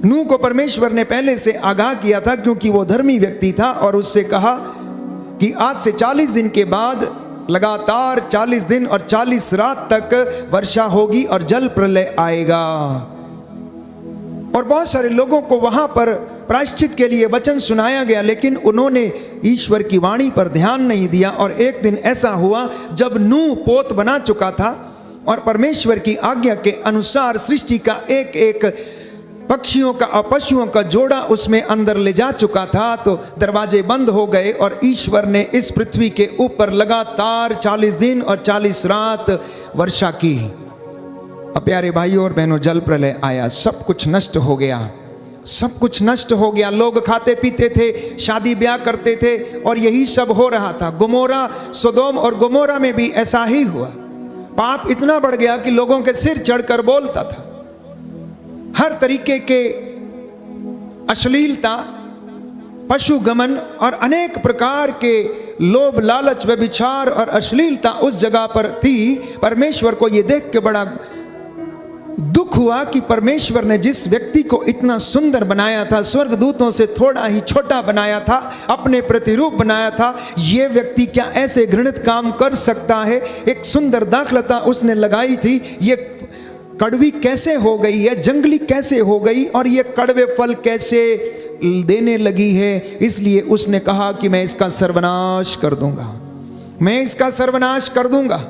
नूह को परमेश्वर ने पहले से आगाह किया था, क्योंकि वो धर्मी व्यक्ति था, और उससे कहा कि आज से 40 दिन के बाद लगातार 40 दिन और 40 रात तक वर्षा होगी और जल प्रलय आएगा। और बहुत सारे लोगों को वहां पर प्रायश्चित के लिए वचन सुनाया गया, लेकिन उन्होंने ईश्वर की वाणी पर ध्यान नहीं दिया। और एक दिन ऐसा हुआ जब नूह पोत बना चुका था और परमेश्वर की आज्ञा के अनुसार सृष्टि का एक एक पक्षियों का और पशुओं का जोड़ा उसमें अंदर ले जा चुका था, तो दरवाजे बंद हो गए और ईश्वर ने इस पृथ्वी के ऊपर लगातार 40 दिन और 40 रात वर्षा की। अब प्यारे भाइयों और बहनों, जल प्रलय आया, सब कुछ नष्ट हो गया। सब कुछ नष्ट हो गया। लोग खाते पीते थे, शादी ब्याह करते थे और यही सब हो रहा था। गोमोरा, सोदोम और गोमोरा में भी ऐसा ही हुआ। पाप इतना बढ़ गया कि लोगों के सिर चढ़कर बोलता था। हर तरीके के अश्लीलता, पशुगमन और अनेक प्रकार के लोभ, लालच, व्यभिचार और अश्लीलता उस जगह पर थी। परमेश्वर को यह देख के बड़ा दुख हुआ कि परमेश्वर ने जिस व्यक्ति को इतना सुंदर बनाया था, स्वर्गदूतों से थोड़ा ही छोटा बनाया था, अपने प्रतिरूप बनाया था, यह व्यक्ति क्या ऐसे घृणित काम कर सकता है। एक सुंदर दाखलता उसने लगाई थी, ये कड़वी कैसे हो गई है, जंगली कैसे हो गई और ये कड़वे फल कैसे देने लगी है। इसलिए उसने कहा कि मैं इसका सर्वनाश कर दूंगा, मैं इसका सर्वनाश कर दूंगा।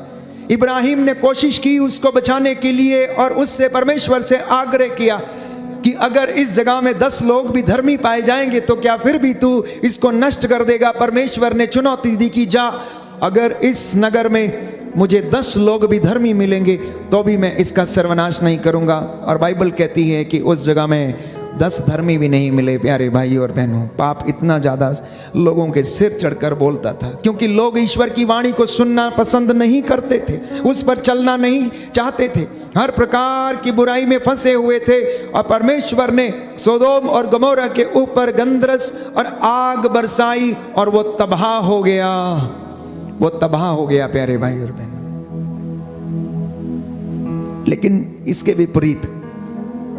इब्राहिम ने कोशिश की उसको बचाने के लिए और उससे परमेश्वर से आग्रह किया कि अगर इस जगह में 10 लोग भी धर्मी पाए जाएंगे तो क्या फिर भी तू इसको नष्ट कर देगा। परमेश्वर ने चुनौती दी कि जा, अगर इस नगर में मुझे 10 लोग भी धर्मी मिलेंगे तो भी मैं इसका सर्वनाश नहीं करूंगा। और बाइबल कहती है कि उस जगह में 10 धर्मी भी नहीं मिले। प्यारे भाई और बहनों, पाप इतना ज़्यादा लोगों के सिर चढ़कर बोलता था, क्योंकि लोग ईश्वर की वाणी को सुनना पसंद नहीं करते थे, उस पर चलना नहीं चाहते थे, हर प्रकार की बुराई में फंसे हुए थे। और परमेश्वर ने सोदोम और गमोरा के ऊपर गंधरस और आग बरसाई और वो तबाह हो गया, वो तबाह हो गया। प्यारे भाई और बहन, लेकिन इसके विपरीत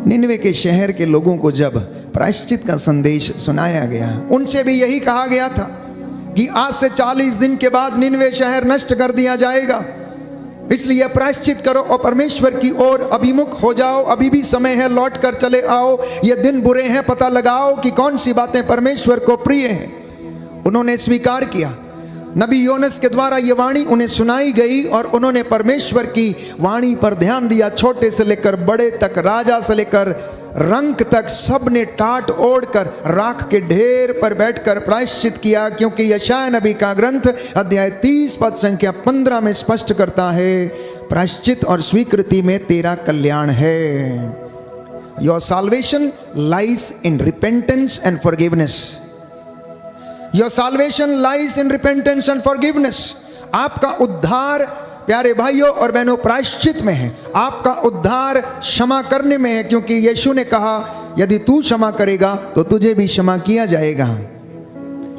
निनवे के शहर के लोगों को जब प्रायश्चित का संदेश सुनाया गया, उनसे भी यही कहा गया था कि आज से 40 दिन के बाद निनवे शहर नष्ट कर दिया जाएगा, इसलिए प्रायश्चित करो और परमेश्वर की ओर अभिमुख हो जाओ। अभी भी समय है, लौट कर चले आओ। ये दिन बुरे हैं, पता लगाओ कि कौन सी बातें परमेश्वर को प्रिय हैं। उन्होंने स्वीकार किया। नबी योनस के द्वारा ये वाणी उन्हें सुनाई गई और उन्होंने परमेश्वर की वाणी पर ध्यान दिया। छोटे से लेकर बड़े तक, राजा से लेकर रंक तक, सब ने टाट ओढ़कर राख के ढेर पर बैठकर प्रायश्चित किया, क्योंकि यशायाह नबी का ग्रंथ अध्याय 30 पद संख्या 15 में स्पष्ट करता है, प्रायश्चित और स्वीकृति में तेरा कल्याण है। Your salvation lies in repentance and forgiveness. Your salvation lies in repentance and forgiveness. आपका उद्धार प्यारे भाइयों और बहनों प्रायश्चित में है, आपका उद्धार क्षमा करने में है, क्योंकि यीशु ने कहा यदि तू क्षमा करेगा तो तुझे भी क्षमा किया जाएगा,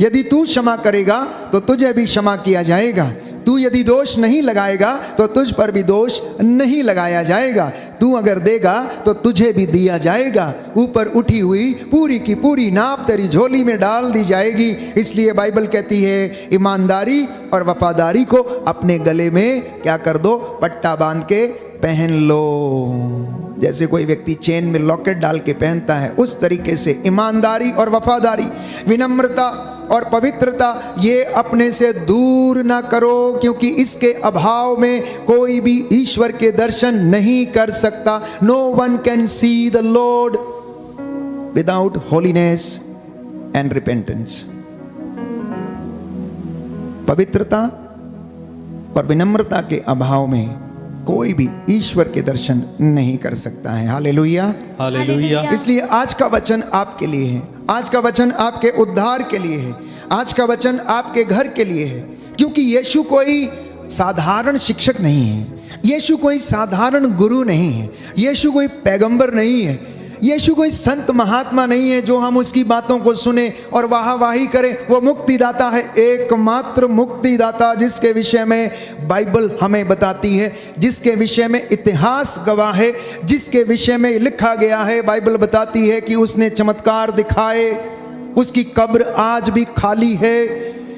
यदि तू क्षमा करेगा तो तुझे भी क्षमा किया जाएगा, तू यदि दोष नहीं लगाएगा तो तुझ पर भी दोष नहीं लगाया जाएगा, तू अगर देगा तो तुझे भी दिया जाएगा, ऊपर उठी हुई पूरी की पूरी नाप तेरी झोली में डाल दी जाएगी। इसलिए बाइबल कहती है ईमानदारी और वफादारी को अपने गले में क्या कर दो, पट्टा बांध के पहन लो। जैसे कोई व्यक्ति चेन में लॉकेट डाल के पहनता है, उस तरीके से ईमानदारी और वफादारी, विनम्रता और पवित्रता ये अपने से दूर ना करो, क्योंकि इसके अभाव में कोई भी ईश्वर के दर्शन नहीं कर सकता। No one can see the lord without holiness and repentance. पवित्रता और विनम्रता के अभाव में कोई भी ईश्वर के दर्शन नहीं कर सकता है। Hallelujah, hallelujah. इसलिए आज का वचन आपके लिए है, आज का वचन आपके उद्धार के लिए है, आज का वचन आपके घर के लिए है, क्योंकि यीशु कोई साधारण शिक्षक नहीं है, यीशु कोई साधारण गुरु नहीं है, यीशु कोई पैगंबर नहीं है, यीशु कोई संत महात्मा नहीं है जो हम उसकी बातों को सुने और वाहवाही करें। वो मुक्तिदाता है, एकमात्र मुक्तिदाता, जिसके विषय में बाइबल हमें बताती है, जिसके विषय में इतिहास गवाह है, जिसके विषय में लिखा गया है। बाइबल बताती है कि उसने चमत्कार दिखाए, उसकी कब्र आज भी खाली है,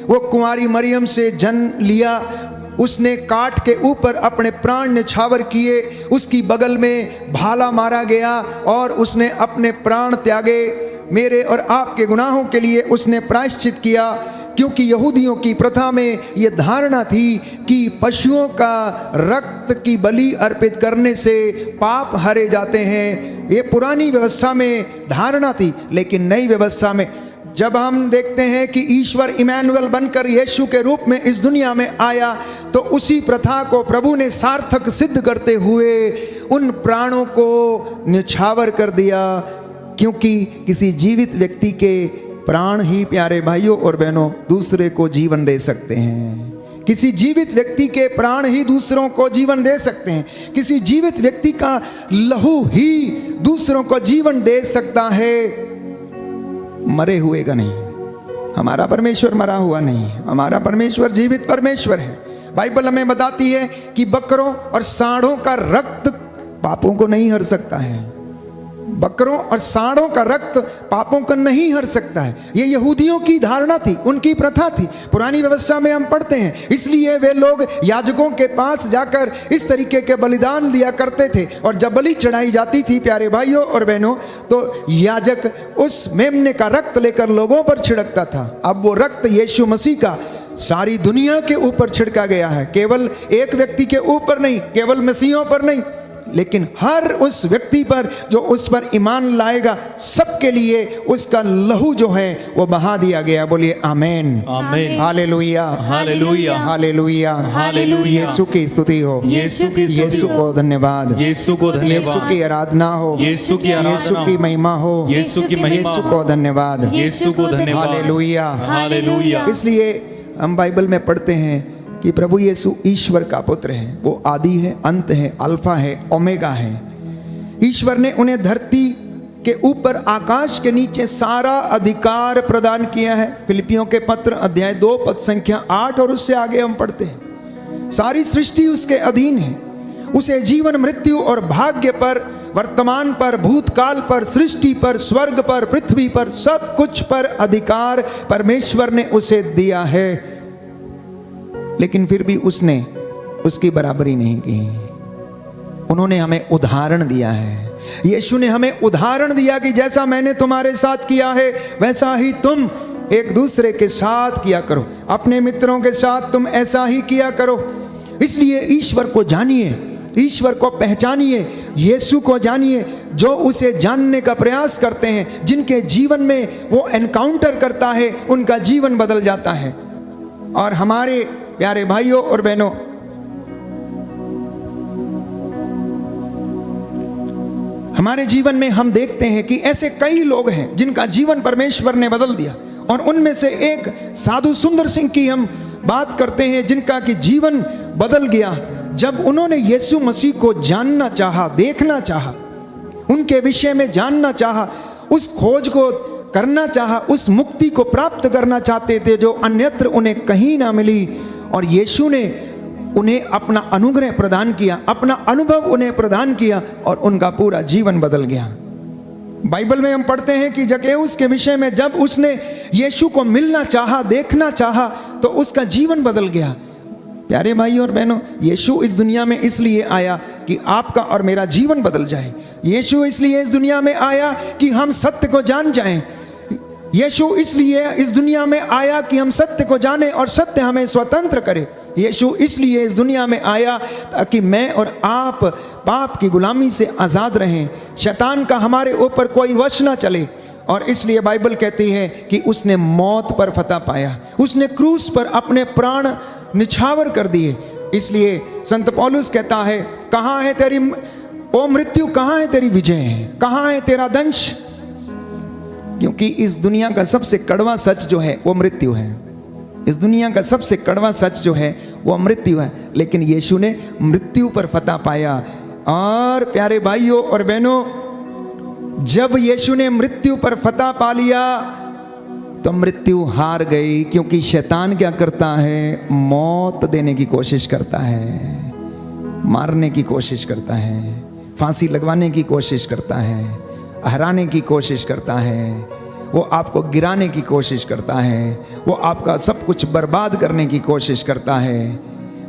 वो कुंवारी मरियम से जन्म लिया, उसने काठ के ऊपर अपने प्राण न्यौछावर किए, उसकी बगल में भाला मारा गया और उसने अपने प्राण त्यागे। मेरे और आपके गुनाहों के लिए उसने प्रायश्चित किया, क्योंकि यहूदियों की प्रथा में यह धारणा थी कि पशुओं का रक्त की बलि अर्पित करने से पाप हरे जाते हैं। ये पुरानी व्यवस्था में धारणा थी, लेकिन नई व्यवस्था में जब हम देखते हैं कि ईश्वर इमैनुअल बनकर यीशु के रूप में इस दुनिया में आया, तो उसी प्रथा को प्रभु ने सार्थक सिद्ध करते हुए उन प्राणों को न्यौछावर कर दिया, क्योंकि किसी जीवित व्यक्ति के प्राण ही प्यारे भाइयों और बहनों दूसरे को जीवन दे सकते हैं। किसी जीवित व्यक्ति के प्राण ही दूसरों को जीवन दे सकते हैं। किसी जीवित व्यक्ति का लहू ही दूसरों को जीवन दे सकता है, मरे हुए का नहीं। हमारा परमेश्वर मरा हुआ नहीं, हमारा परमेश्वर जीवित परमेश्वर है। बाइबल हमें बताती है कि बकरों और सांडों का रक्त पापों को नहीं हर सकता है। बकरों और सांडों का रक्त पापों को नहीं हर सकता है। ये यहूदियों की धारणा थी, उनकी प्रथा थी। पुरानी व्यवस्था में हम पढ़ते हैं, इसलिए वे लोग याजकों के पास जाकर इस तरीके के बलिदान दिया करते थे। और जब बलि चढ़ाई जाती थी प्यारे भाइयों और बहनों, तो याजक उस मेमने का रक्त लेकर लोगों पर छिड़कता था। अब वो रक्त यीशु मसीह का सारी दुनिया के ऊपर छिड़का गया है, केवल एक व्यक्ति के ऊपर नहीं, केवल मसीहों पर नहीं, लेकिन हर उस व्यक्ति पर जो उस पर ईमान लाएगा, सबके लिए उसका लहू जो है वो बहा दिया गया। बोलिए आमेन, आमेन, hallelujah, hallelujah, hallelujah, hallelujah. Yeshu की स्तुति हो, यीशु की स्तुति यीशु हो, को धन्यवाद, यीशु को यीशु धन्यवाद, की आराधना हो, यीशु की आराधना यीशु हो, की महिमा हो, यीशु की महिमा यीशु हो, को धन्यवाद, यीशु को धन्यवाद, हालेलुया, हालेलुया। इसलिए हम बाइबल में पढ़ते हैं कि प्रभु यीशु ईश्वर का पुत्र है। वो आदि है, अंत है, अल्फा है, ओमेगा है। ईश्वर ने उन्हें धरती के ऊपर आकाश के नीचे सारा अधिकार प्रदान किया है। फिलिपियों के पत्र अध्याय 2 पद संख्या 8 और उससे आगे हम पढ़ते हैं, सारी सृष्टि उसके अधीन है। उसे जीवन, मृत्यु और भाग्य पर, वर्तमान पर, भूतकाल पर, सृष्टि पर, स्वर्ग पर, पृथ्वी पर, सब कुछ पर अधिकार परमेश्वर ने उसे दिया है। लेकिन फिर भी उसने उसकी बराबरी नहीं की। उन्होंने हमें उदाहरण दिया है। यीशु ने हमें उदाहरण दिया कि जैसा मैंने तुम्हारे साथ किया है वैसा ही तुम एक दूसरे के साथ किया करो। अपने मित्रों के साथ तुम ऐसा ही किया करो। इसलिए ईश्वर को जानिए, ईश्वर को पहचानिए, यीशु को जानिए। जो उसे जानने का प्रयास करते हैं, जिनके जीवन में वो एनकाउंटर करता है, उनका जीवन बदल जाता है। और हमारे प्यारे भाइयों और बहनों, हमारे जीवन में हम देखते हैं कि ऐसे कई लोग हैं जिनका जीवन परमेश्वर ने बदल दिया। और उनमें से एक साधु सुंदर सिंह की हम बात करते हैं, जिनका कि जीवन बदल गया जब उन्होंने यीशु मसीह को जानना चाहा, देखना चाहा, उनके विषय में जानना चाहा, उस खोज को करना चाहा, उस मुक्ति को प्राप्त करना चाहते थे जो अन्यत्र उन्हें कहीं ना मिली। और यीशु ने उन्हें अपना अनुग्रह प्रदान किया, अपना अनुभव उन्हें प्रदान किया और उनका पूरा जीवन बदल गया। बाइबल में हम पढ़ते हैं कि जक्कैउस के विषय में जब उसने यीशु को मिलना चाहा, देखना चाहा, तो उसका जीवन बदल गया। प्यारे भाइयों और बहनों, यीशु इस दुनिया में इसलिए आया कि आपका और मेरा जीवन बदल जाए। यीशु इसलिए इस दुनिया में आया कि हम सत्य को जान जाएं। यीशु इसलिए इस दुनिया में आया कि हम सत्य को जाने और सत्य हमें स्वतंत्र करे। यीशु इसलिए इस दुनिया में आया ताकि मैं और आप पाप की गुलामी से आज़ाद रहें, शैतान का हमारे ऊपर कोई वश ना चले। और इसलिए बाइबल कहती है कि उसने मौत पर फतह पाया, उसने क्रूस पर अपने प्राण निछावर कर दिए। इसलिए संत पौलुस कहता है, कहाँ है तेरी ओ मृत्यु, कहाँ है तेरी विजय, कहाँ है तेरा दंश? क्योंकि इस दुनिया का सबसे कड़वा सच जो है वो मृत्यु है। इस दुनिया का सबसे कड़वा सच जो है वो मृत्यु है। लेकिन यीशु ने मृत्यु पर फतह पाया। और प्यारे भाइयों और बहनों, जब यीशु ने मृत्यु पर फतह पा लिया तो मृत्यु हार गई। क्योंकि शैतान क्या करता है? मौत देने की कोशिश करता है, मारने की कोशिश करता है, फांसी लगवाने की कोशिश करता है, हराने की कोशिश करता है, वो आपको गिराने की कोशिश करता है, वो आपका सब कुछ बर्बाद करने की कोशिश करता है,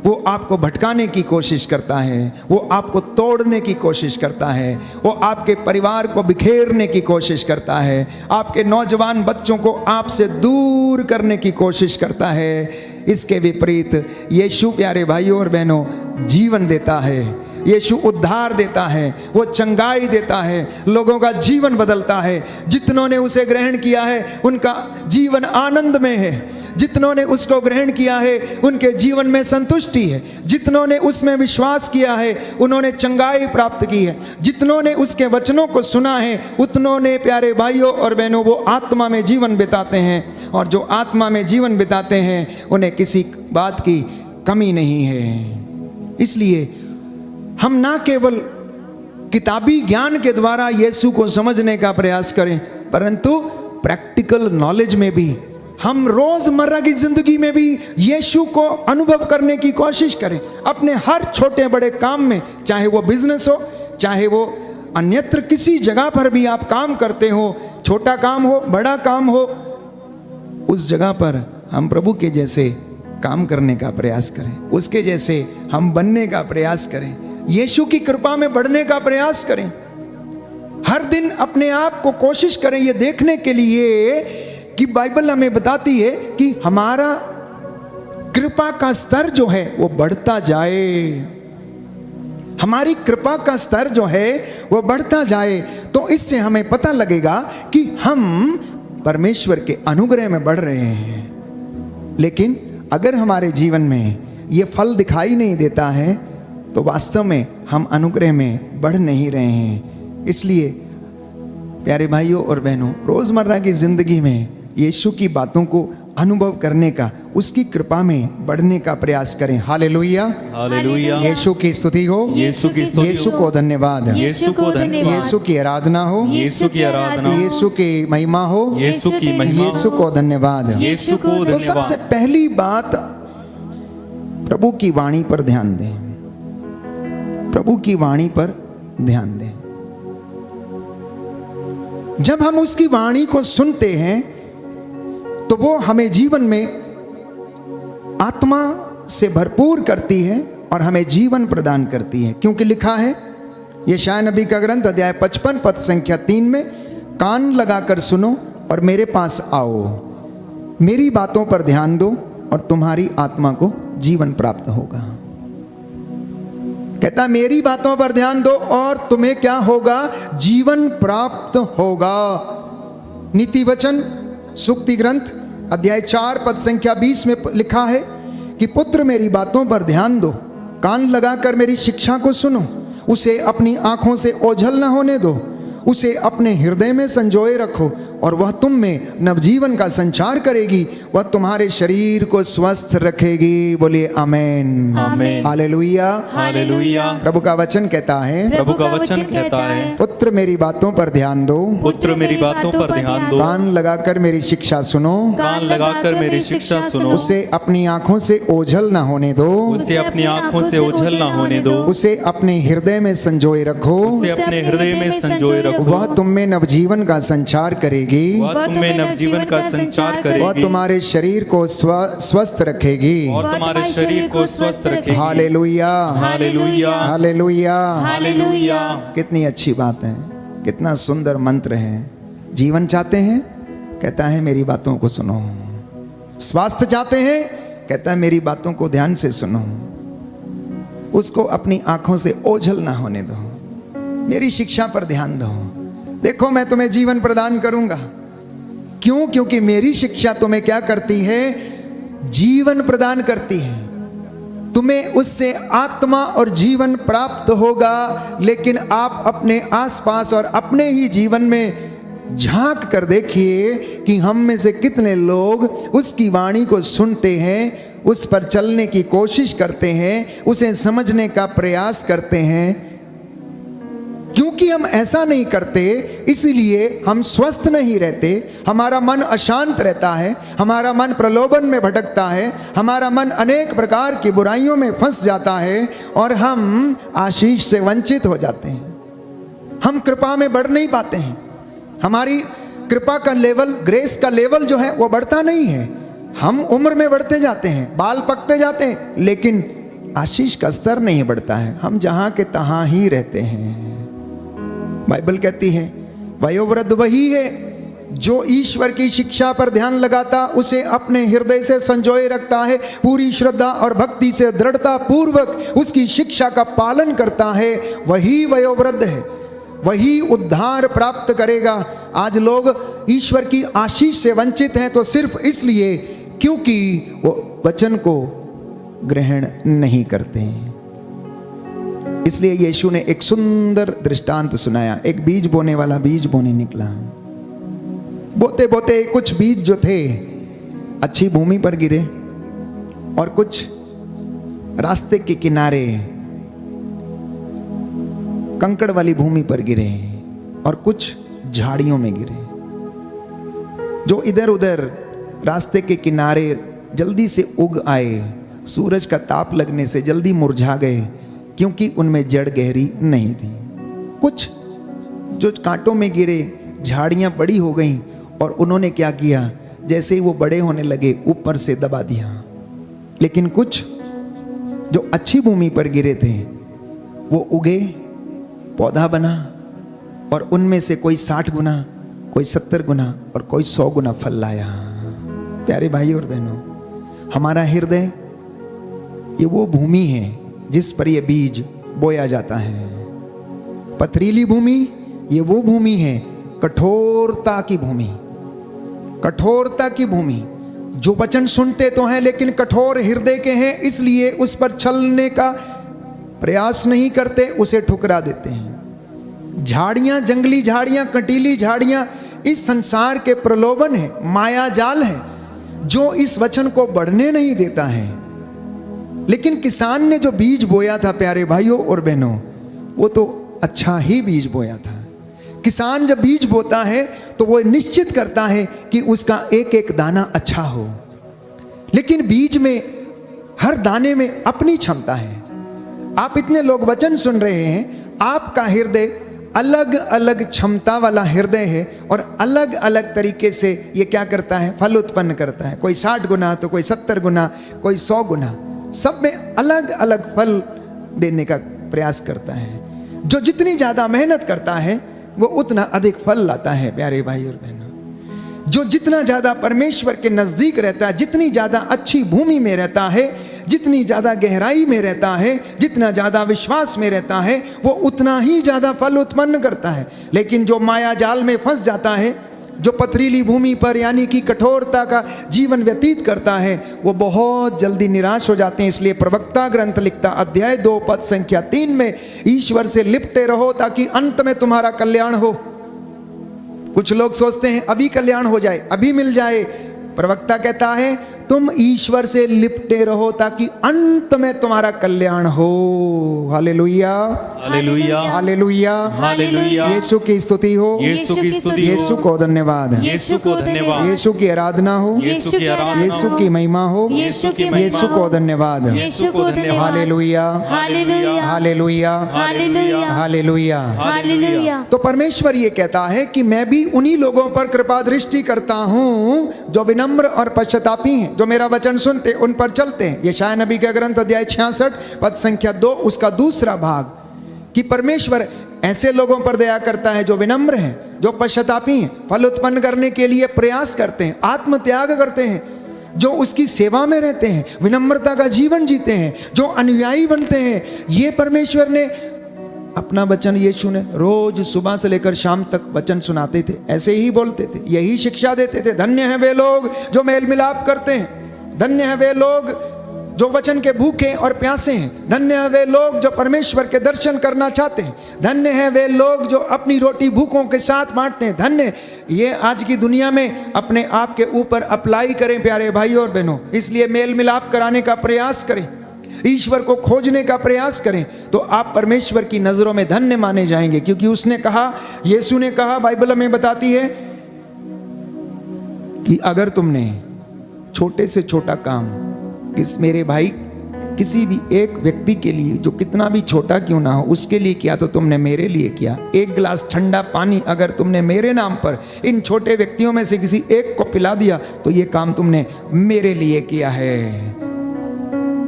वो आपको भटकाने की कोशिश करता है, वो आपको तोड़ने की कोशिश करता है, वो आपके परिवार को बिखेरने की कोशिश करता है, आपके नौजवान बच्चों को आपसे दूर करने की कोशिश करता है। इसके विपरीत यीशु प्यारे भाइयों और बहनों जीवन देता है, यीशु उद्धार देता है, वो चंगाई देता है, लोगों का जीवन बदलता है। जितनों ने उसे ग्रहण किया है उनका जीवन आनंद में है। जितनों ने उसको ग्रहण किया है उनके जीवन में संतुष्टि है। जितनों ने उसमें विश्वास किया है उन्होंने चंगाई प्राप्त की है। जितनों ने उसके वचनों को सुना है उतनों ने, प्यारे भाइयों और बहनों, वो आत्मा में जीवन बिताते हैं। और जो आत्मा में जीवन बिताते हैं उन्हें किसी बात की कमी नहीं है। इसलिए हम ना केवल किताबी ज्ञान के द्वारा यीशु को समझने का प्रयास करें, परंतु प्रैक्टिकल नॉलेज में भी हम रोजमर्रा की जिंदगी में भी यीशु को अनुभव करने की कोशिश करें। अपने हर छोटे बड़े काम में, चाहे वो बिजनेस हो, चाहे वो अन्यत्र किसी जगह पर भी आप काम करते हो, छोटा काम हो बड़ा काम हो, उस जगह पर हम प्रभु के जैसे काम करने का प्रयास करें, उसके जैसे हम बनने का प्रयास करें, यीशु की कृपा में बढ़ने का प्रयास करें। हर दिन अपने आप को कोशिश करें ये देखने के लिए कि बाइबल हमें बताती है कि हमारा कृपा का स्तर जो है वो बढ़ता जाए। हमारी कृपा का स्तर जो है वो बढ़ता जाए तो इससे हमें पता लगेगा कि हम परमेश्वर के अनुग्रह में बढ़ रहे हैं। लेकिन अगर हमारे जीवन में ये फल दिखाई नहीं देता है तो वास्तव में हम अनुग्रह में बढ़ नहीं रहे हैं। इसलिए प्यारे भाइयों और बहनों, रोजमर्रा की जिंदगी में यीशु की बातों को अनुभव करने का, उसकी कृपा में बढ़ने का प्रयास करें। Hallelujah, hallelujah. यीशु की स्तुति हो, यीशु की स्तुति हो, यीशु को धन्यवाद, यीशु को धन्यवाद, यीशु की आराधना हो, यीशु की आराधना हो, यीशु की महिमा हो, यीशु की महिमा हो, यीशु को धन्यवाद। यीशु को तो सबसे धन्यवाद। पहली बात, प्रभु की वाणी पर ध्यान दें। प्रभु की वाणी पर ध्यान दें। जब हम उसकी वाणी को सुनते हैं तो वो हमें जीवन में आत्मा से भरपूर करती है और हमें जीवन प्रदान करती है। क्योंकि लिखा है यशायाह नबी का ग्रंथ अध्याय 55 पद संख्या 3 में, कान लगाकर सुनो और मेरे पास आओ, मेरी बातों पर ध्यान दो और तुम्हारी आत्मा को जीवन प्राप्त होगा। कहता मेरी बातों पर ध्यान दो और तुम्हें क्या होगा? जीवन प्राप्त होगा। नीति वचन सूक्ति ग्रंथ अध्याय 4 पद संख्या 20 में लिखा है कि पुत्र मेरी बातों पर ध्यान दो, कान लगाकर मेरी शिक्षा को सुनो, उसे अपनी आंखों से ओझल न होने दो, उसे अपने हृदय में संजोए रखो और वह तुम में नवजीवन का संचार करेगी, वह तुम्हारे शरीर को स्वस्थ रखेगी। बोलिए आमेन, आमेन, हालेलुया, हालेलुया। प्रभु का वचन कहता है, प्रभु का वचन कहता है, पुत्र मेरी बातों पर ध्यान दो, पुत्र मेरी बातों पर ध्यान दो, कान लगाकर मेरी शिक्षा सुनो, कान लगाकर मेरी शिक्षा सुनो, उसे अपनी आंखों से ओझल न होने दो, उसे अपनी आंखों से ओझल न होने दो, उसे अपने हृदय में संजोए रखो, उसे अपने हृदय में संजोए रखो। वह तुम में नवजीवन का संचार करेगी, वह तुम में नवजीवन का संचार वह करेगी, तुम्हारे शरीर को स्वस्थ रखेगी। और तुम्हारे शरीर को स्वस्थ रखेगी। Hallelujah, hallelujah, hallelujah, hallelujah. कितनी अच्छी बात है, कितना सुंदर मंत्र है। जीवन चाहते हैं, कहता है मेरी बातों को सुनो। स्वास्थ्य चाहते हैं, कहता है मेरी बातों को ध्यान से सुनो, उसको अपनी आंखों से ओझल ना होने दो, मेरी शिक्षा पर ध्यान दो। देखो मैं तुम्हें जीवन प्रदान करूंगा। क्यों? क्योंकि मेरी शिक्षा तुम्हें क्या करती है? जीवन प्रदान करती है। तुम्हें उससे आत्मा और जीवन प्राप्त होगा। लेकिन आप अपने आसपास और अपने ही जीवन में झांक कर देखिए कि हम में से कितने लोग उसकी वाणी को सुनते हैं, उस पर चलने की कोशिश करते हैं, उसे समझने का प्रयास करते हैं। क्योंकि हम ऐसा नहीं करते इसलिए हम स्वस्थ नहीं रहते, हमारा मन अशांत रहता है, हमारा मन प्रलोभन में भटकता है, हमारा मन अनेक प्रकार की बुराइयों में फंस जाता है और हम आशीष से वंचित हो जाते हैं। हम कृपा में बढ़ नहीं पाते हैं। हमारी कृपा का लेवल, ग्रेस का लेवल जो है वो बढ़ता नहीं है। हम उम्र में बढ़ते जाते हैं, बाल पकते जाते हैं, लेकिन आशीष का स्तर नहीं बढ़ता है। हम जहां के तहां ही रहते हैं। बाइबल कहती है वयोवृद्ध वही है जो ईश्वर की शिक्षा पर ध्यान लगाता, उसे अपने हृदय से संजोए रखता है, पूरी श्रद्धा और भक्ति से दृढ़ता पूर्वक उसकी शिक्षा का पालन करता है, वही वयोवृद्ध है, वही उद्धार प्राप्त करेगा। आज लोग ईश्वर की आशीष से वंचित हैं तो सिर्फ इसलिए क्योंकि वो वचन को ग्रहण नहीं करते हैं। इसलिए यीशु ने एक सुंदर दृष्टांत सुनाया। एक बीज बोने वाला बीज बोने निकला। बोते बोते कुछ बीज जो थे अच्छी भूमि पर गिरे और कुछ रास्ते के किनारे कंकड़ वाली भूमि पर गिरे और कुछ झाड़ियों में गिरे। जो इधर उधर रास्ते के किनारे जल्दी से उग आए, सूरज का ताप लगने से जल्दी मुरझा गए, क्योंकि उनमें जड़ गहरी नहीं थी। कुछ जो कांटों में गिरे, झाड़ियां बड़ी हो गईं और उन्होंने क्या किया, जैसे ही वो बड़े होने लगे ऊपर से दबा दिया। लेकिन कुछ जो अच्छी भूमि पर गिरे थे वो उगे, पौधा बना और उनमें से कोई 60 गुना, कोई 70 गुना और कोई 100 गुना फल लाया। प्यारे भाई और बहनों, हमारा हृदय ये वो भूमि है जिस पर ये बीज बोया जाता है। पथरीली भूमि ये वो भूमि है, कठोरता की भूमि, कठोरता की भूमि। जो वचन सुनते तो हैं लेकिन कठोर हृदय के हैं, इसलिए उस पर चलने का प्रयास नहीं करते, उसे ठुकरा देते हैं। झाड़ियां, जंगली झाड़ियां, कटीली झाड़ियां इस संसार के प्रलोभन है, माया जाल है जो इस वचन को बढ़ने नहीं देता है। लेकिन किसान ने जो बीज बोया था प्यारे भाइयों और बहनों, वो तो अच्छा ही बीज बोया था। किसान जब बीज बोता है तो वो निश्चित करता है कि उसका एक एक दाना अच्छा हो। लेकिन बीज में, हर दाने में अपनी क्षमता है। आप इतने लोग वचन सुन रहे हैं, आपका हृदय अलग अलग क्षमता वाला हृदय है और अलग अलग तरीके से ये क्या करता है, फल उत्पन्न करता है। कोई 60 गुना तो कोई 70 गुना, कोई 100 गुना, सब में अलग अलग फल देने का प्रयास करता है। जो जितनी ज्यादा मेहनत करता है वो उतना अधिक फल लाता है। प्यारे भाई और बहनों, जो जितना ज्यादा परमेश्वर के नजदीक रहता है, जितनी ज्यादा अच्छी भूमि में रहता है, जितनी ज्यादा गहराई में रहता है, जितना ज्यादा विश्वास में रहता है, वो उतना ही ज्यादा फल उत्पन्न करता है। लेकिन जो माया जाल में फंस जाता है, जो पथरीली भूमि पर यानी कि कठोरता का जीवन व्यतीत करता है, वो बहुत जल्दी निराश हो जाते हैं। इसलिए प्रवक्ता ग्रंथ लिखता, अध्याय 2 पद संख्या 3 में, ईश्वर से लिपटे रहो ताकि अंत में तुम्हारा कल्याण हो। कुछ लोग सोचते हैं अभी कल्याण हो जाए, अभी मिल जाए। प्रवक्ता कहता है तुम ईश्वर से लिपटे रहो ताकि अंत में तुम्हारा कल्याण हो। Hallelujah, hallelujah, hallelujah, hallelujah. Yeshu की स्तुति हो, यीशु की स्तुति हो, यीशु को धन्यवाद, यीशु को धन्यवाद, यीशु की आराधना हो, यीशु की आराधना, यीशु की महिमा हो, यीशु की महिमा यीशु को धन्यवाद। यीशु को धन्यवाद। Hallelujah, hallelujah, hallelujah, hallelujah, hallelujah. Hallelujah. तो परमेश्वर ये कहता है कि मैं भी उन्हीं लोगों पर कृपा दृष्टि करता हूं जो विनम्र और पश्चातापी हैं, जो मेरा वचन सुनते उन पर चलते हैं। यशायाह नबी का ग्रंथ अध्याय 66 पद संख्या 2 उसका दूसरा भाग, कि परमेश्वर ऐसे लोगों पर दया करता है जो विनम्र हैं, जो पश्चातापी हैं, फल उत्पन्न करने के लिए प्रयास करते हैं, आत्म त्याग करते हैं, जो उसकी सेवा में रहते हैं, विनम्रता का जीवन जीते हैं, जो अनुयायी बनते हैं। ये परमेश्वर ने अपना वचन, यीशु ने रोज सुबह से लेकर शाम तक वचन सुनाते थे, ऐसे ही बोलते थे, यही शिक्षा देते थे। धन्य है वे लोग जो मेल मिलाप करते हैं, धन्य है वे लोग जो वचन के भूखे और प्यासे हैं, धन्य है वे लोग जो परमेश्वर के दर्शन करना चाहते हैं, धन्य है वे लोग जो अपनी रोटी भूखों के साथ बांटते हैं। धन्य, ये आज की दुनिया में अपने आप के ऊपर अप्लाई करें प्यारे भाई और बहनों। इसलिए मेल मिलाप कराने का प्रयास करें, ईश्वर को खोजने का प्रयास करें, तो आप परमेश्वर की नजरों में धन्य माने जाएंगे। क्योंकि उसने कहा, यीशु ने कहा, बाइबल में बताती है कि अगर तुमने छोटे से छोटा काम मेरे भाई किसी भी एक व्यक्ति के लिए, जो कितना भी छोटा क्यों ना हो, उसके लिए किया तो तुमने मेरे लिए किया। एक गिलास ठंडा पानी अगर तुमने मेरे नाम पर इन छोटे व्यक्तियों में से किसी एक को पिला दिया तो ये काम तुमने मेरे लिए किया है।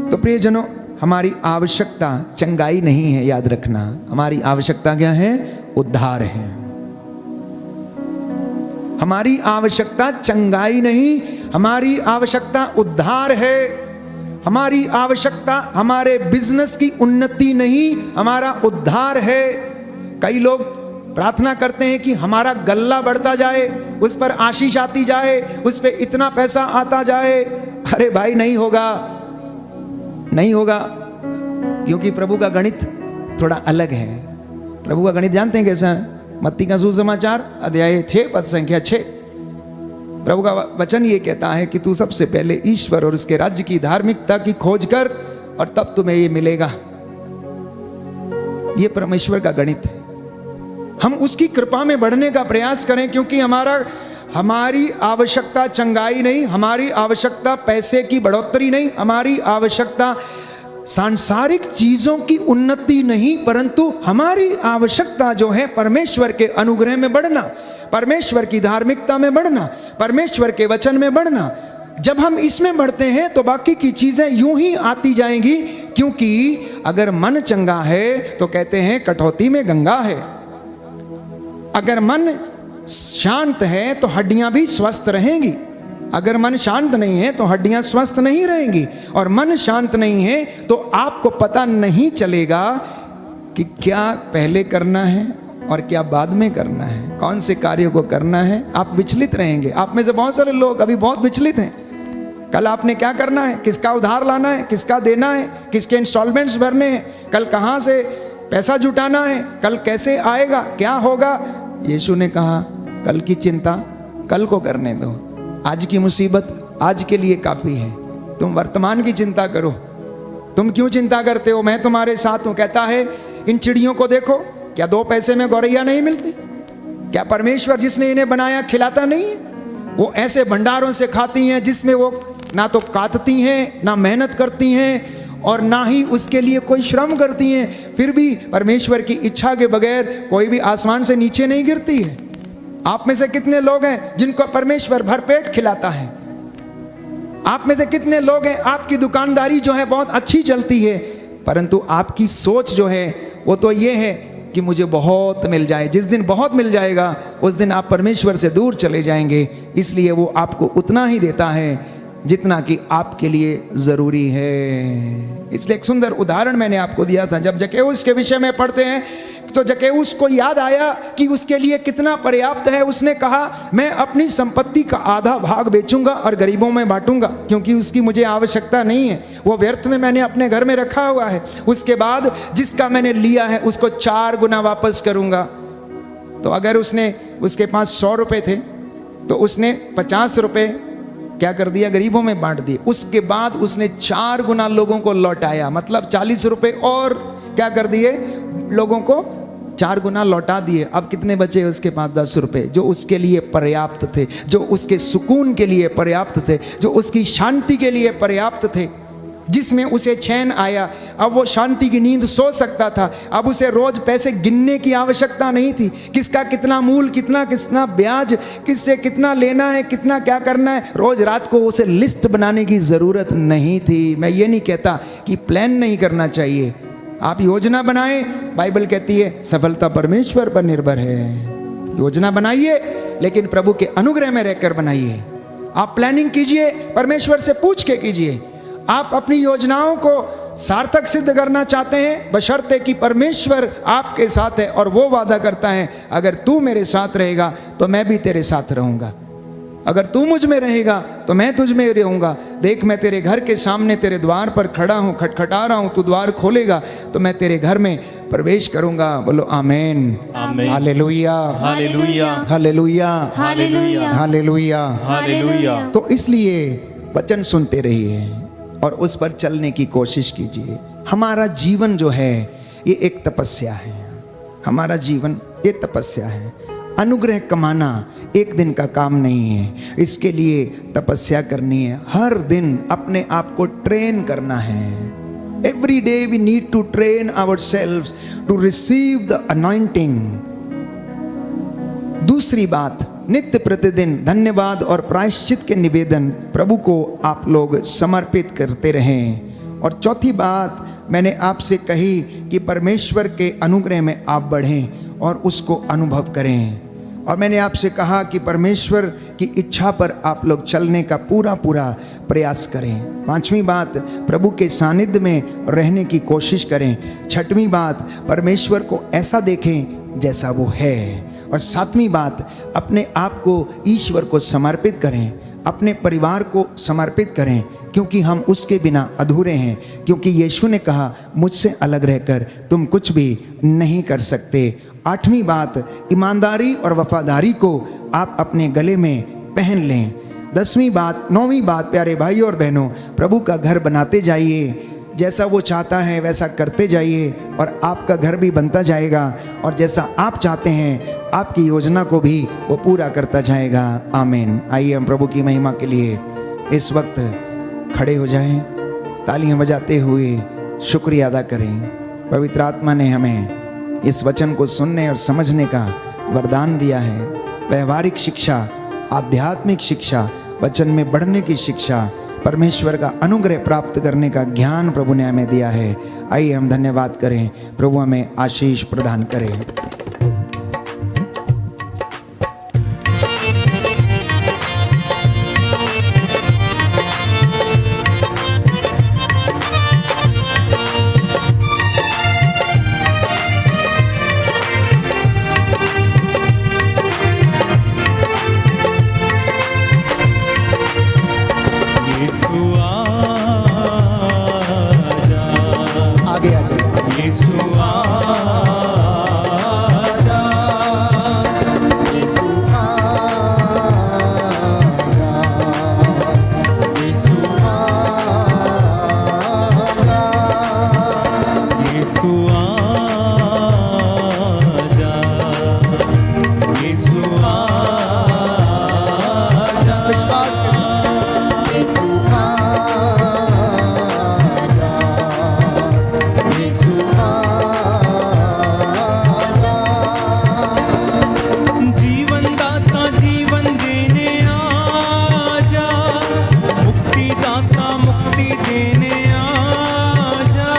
तो प्रियजनों, हमारी आवश्यकता चंगाई नहीं है, याद रखना। हमारी आवश्यकता क्या है? उद्धार है। हमारी आवश्यकता चंगाई नहीं, हमारी आवश्यकता उद्धार है। हमारी आवश्यकता हमारे बिजनेस की उन्नति नहीं, हमारा उद्धार है। कई लोग प्रार्थना करते हैं कि हमारा गल्ला बढ़ता जाए, उस पर आशीष आती जाए, उस पर इतना पैसा आता जाए। अरे भाई नहीं होगा, नहीं होगा, क्योंकि प्रभु का गणित थोड़ा अलग है। प्रभु का गणित जानते हैं कैसा है? मत्ती का सुसमाचार अध्याय 6 पद संख्या 6, प्रभु का वचन ये कहता है कि तू सबसे पहले ईश्वर और उसके राज्य की धार्मिकता की खोज कर और तब तुम्हें ये मिलेगा। ये परमेश्वर का गणित है। हम उसकी कृपा में बढ़ने का प्रयास करें, क्योंकि हमारी आवश्यकता चंगाई नहीं, हमारी आवश्यकता पैसे की बढ़ोतरी नहीं, हमारी आवश्यकता सांसारिक चीजों की उन्नति नहीं, परंतु हमारी आवश्यकता जो है परमेश्वर के अनुग्रह में बढ़ना, परमेश्वर की धार्मिकता में बढ़ना, परमेश्वर के वचन में बढ़ना। जब हम इसमें बढ़ते हैं तो बाकी की चीजें यूं ही आती जाएंगी, क्योंकि अगर मन चंगा है तो कहते हैं कटौती में गंगा है। अगर मन शांत है तो हड्डियां भी स्वस्थ रहेंगी, अगर मन शांत नहीं है तो हड्डियां स्वस्थ नहीं रहेंगी। और मन शांत नहीं है तो आपको पता नहीं चलेगा कि क्या पहले करना है और क्या बाद में करना है, कौन से कार्य को करना है। आप विचलित रहेंगे। आप में से बहुत सारे लोग अभी बहुत विचलित हैं। कल आपने क्या करना है, किसका उधार लाना है, किसका देना है, किसके इंस्टॉलमेंट्स भरने हैं, कल कहाँ से पैसा जुटाना है, कल कैसे आएगा, क्या होगा। यीशु ने कहा कल की चिंता कल को करने दो, आज की मुसीबत आज के लिए काफ़ी है, तुम वर्तमान की चिंता करो। तुम क्यों चिंता करते हो, मैं तुम्हारे साथ हूँ। कहता है इन चिड़ियों को देखो, क्या 2 पैसे में गौरैया नहीं मिलती? क्या परमेश्वर जिसने इन्हें बनाया खिलाता नहीं है? वो ऐसे भंडारों से खाती हैं जिसमें वो ना तो काटती हैं, ना मेहनत करती हैं, और ना ही उसके लिए कोई श्रम करती हैं। फिर भी परमेश्वर की इच्छा के बगैर कोई भी आसमान से नीचे नहीं गिरती है। आप में से कितने लोग हैं जिनको परमेश्वर भरपेट खिलाता है? आप में से कितने लोग हैं आपकी दुकानदारी जो है बहुत अच्छी चलती है, परंतु आपकी सोच जो है वो तो ये है कि मुझे बहुत मिल जाए। जिस दिन बहुत मिल जाएगा उस दिन आप परमेश्वर से दूर चले जाएंगे। इसलिए वो आपको उतना ही देता है जितना कि आपके लिए ज़रूरी है। इसलिए एक सुंदर उदाहरण मैंने आपको दिया था। जब जक्कैउस के विषय में पढ़ते हैं तो जक्कैउस को याद आया कि उसके लिए कितना पर्याप्त है। उसने कहा मैं अपनी संपत्ति का आधा भाग बेचूंगा और गरीबों में बांटूंगा, क्योंकि उसकी मुझे आवश्यकता नहीं है, वो व्यर्थ में मैंने अपने घर में रखा हुआ है। उसके बाद जिसका मैंने लिया है उसको 4 गुना वापस करूंगा। तो अगर उसके पास 100 रुपये थे तो उसने 50 रुपये क्या कर दिया, गरीबों में बांट दिए। उसके बाद उसने 4 गुना लोगों को लौटाया, मतलब 40 रुपये और क्या कर दिए, लोगों को 4 गुना लौटा दिए। अब कितने बचे उसके पास? 10 रुपये, जो उसके लिए पर्याप्त थे, जो उसके सुकून के लिए पर्याप्त थे, जो उसकी शांति के लिए पर्याप्त थे, जिसमें उसे चैन आया। अब वो शांति की नींद सो सकता था। अब उसे रोज पैसे गिनने की आवश्यकता नहीं थी, किसका कितना मूल, कितना कितना ब्याज, किससे कितना लेना है, कितना क्या करना है। रोज रात को उसे लिस्ट बनाने की ज़रूरत नहीं थी। मैं ये नहीं कहता कि प्लान नहीं करना चाहिए, आप योजना बनाएं। बाइबल कहती है सफलता परमेश्वर पर निर्भर है। योजना बनाइए, लेकिन प्रभु के अनुग्रह में रहकर बनाइए। आप प्लानिंग कीजिए, परमेश्वर से पूछ के कीजिए। आप अपनी योजनाओं को सार्थक सिद्ध करना चाहते हैं, बशर्ते कि परमेश्वर आपके साथ है, और वो वादा करता है अगर तू मेरे साथ रहेगा तो मैं भी तेरे साथ रहूँगा, अगर तू मुझ में रहेगा तो मैं तुझ में रहूँगा। देख मैं तेरे घर के सामने तेरे द्वार पर खड़ा हूँ, खटखटा रहा हूँ, तू द्वार खोलेगा तो मैं तेरे घर में प्रवेश करूँगा। बोलो आमीन, आमीन, hallelujah, hallelujah, hallelujah, hallelujah, hallelujah, hallelujah. तो इसलिए वचन सुनते रहिए और उस पर चलने की कोशिश कीजिए। हमारा जीवन जो है ये एक तपस्या है। हमारा जीवन ये तपस्या है। अनुग्रह कमाना एक दिन का काम नहीं है, इसके लिए तपस्या करनी है। हर दिन अपने आप को ट्रेन करना है। Every we need to train ourselves to receive the anointing. दूसरी बात, नित्य प्रतिदिन धन्यवाद और प्रायश्चित के निवेदन प्रभु को आप लोग समर्पित करते रहें। और चौथी बात मैंने आपसे कही कि परमेश्वर के अनुग्रह में आप बढ़ें और उसको अनुभव करें। और मैंने आपसे कहा कि परमेश्वर की इच्छा पर आप लोग चलने का पूरा प्रयास करें। 5वीं बात, प्रभु के सानिध्य में रहने की कोशिश करें। 6वीं बात, परमेश्वर को ऐसा देखें जैसा वो है। और सातवीं बात, अपने आप को ईश्वर को समर्पित करें, अपने परिवार को समर्पित करें, क्योंकि हम उसके बिना अधूरे हैं। क्योंकि यीशु ने कहा, मुझसे अलग रहकर तुम कुछ भी नहीं कर सकते। आठवीं बात, ईमानदारी और वफादारी को आप अपने गले में पहन लें। 10वीं बात, 9वीं बात, प्यारे भाई और बहनों, प्रभु का घर बनाते जाइए, जैसा वो चाहता है वैसा करते जाइए और आपका घर भी बनता जाएगा, और जैसा आप चाहते हैं आपकी योजना को भी वो पूरा करता जाएगा। आमीन। आइए हम प्रभु की महिमा के लिए इस वक्त खड़े हो जाएं, तालियां बजाते हुए शुक्रिया अदा करें। पवित्र आत्मा ने हमें इस वचन को सुनने और समझने का वरदान दिया है। व्यवहारिक शिक्षा, आध्यात्मिक शिक्षा, वचन में बढ़ने की शिक्षा, परमेश्वर का अनुग्रह प्राप्त करने का ज्ञान प्रभु ने हमें दिया है। आइए हम धन्यवाद करें, प्रभु हमें आशीष प्रदान करें। आगे आ जाइए। विश्वास के साथ जीवन दाता जीवन देने आजा, मुक्ति दाता मुक्ति देने आजा,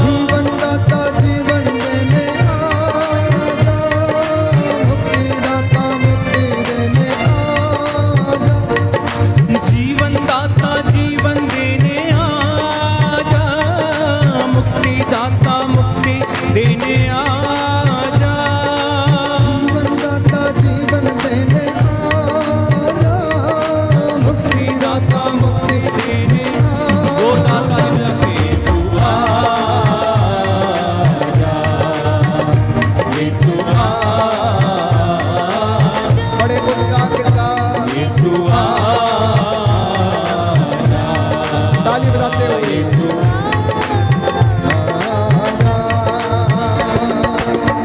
जीवन दाता जीवन देने आजा, मुक्ति दाता मुक्ति देने आजा, जीवन दाता जीवन देने आजा, मुक्ति दाता मुक्ति देने आजा, जीवन दाता जीवन देने आजा, मुक्ति दाता मुक्ति देने वो दाता जाके यीशु आजा, यीशु आजा, बड़े उत्साह के साथ यीशु आजा, ताली बजाते हुए यीशु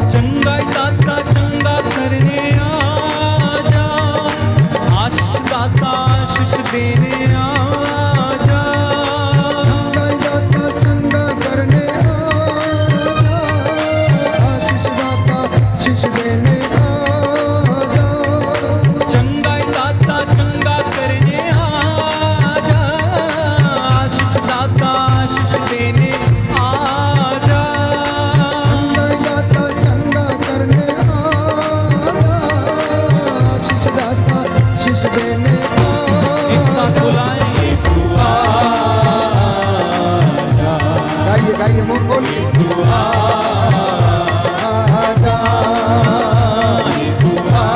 चंगाई दाता चंगा करने आजा, आशीष दाता आशीष देने आजा, चंगा दाता चंगा करने आजा, आशीष दाता आशीष देने आजा, चंगाई दाता चंगा करने आजा, आशीष दाता आशीष देने आजा, चंगा दाता चंगा करने आजा, आशीष दाता आशीष देने एक साथ बुलाएं यीशु आजा, गाइए गाइए मुंह खोलिए। यीशु आजा, यीशु आजा,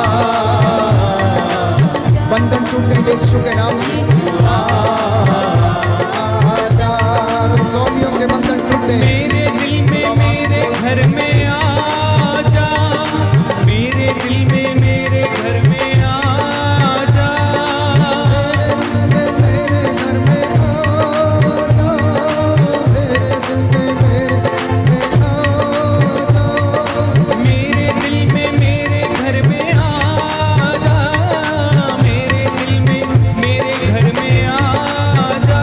बंधन टूटे यीशु के नाम से आजा, रसोलियों के बंधन टूटे। मेरे दिल में मेरे घर में आजा, मेरे दिल में मेरे घर में आजा, मेरे घर में आजा, मेरे दिल में मेरे आजा, मेरे दिल में मेरे घर में आजा, मेरे दिल में मेरे घर में आजा, मेरे दिल में मेरे घर में आजा,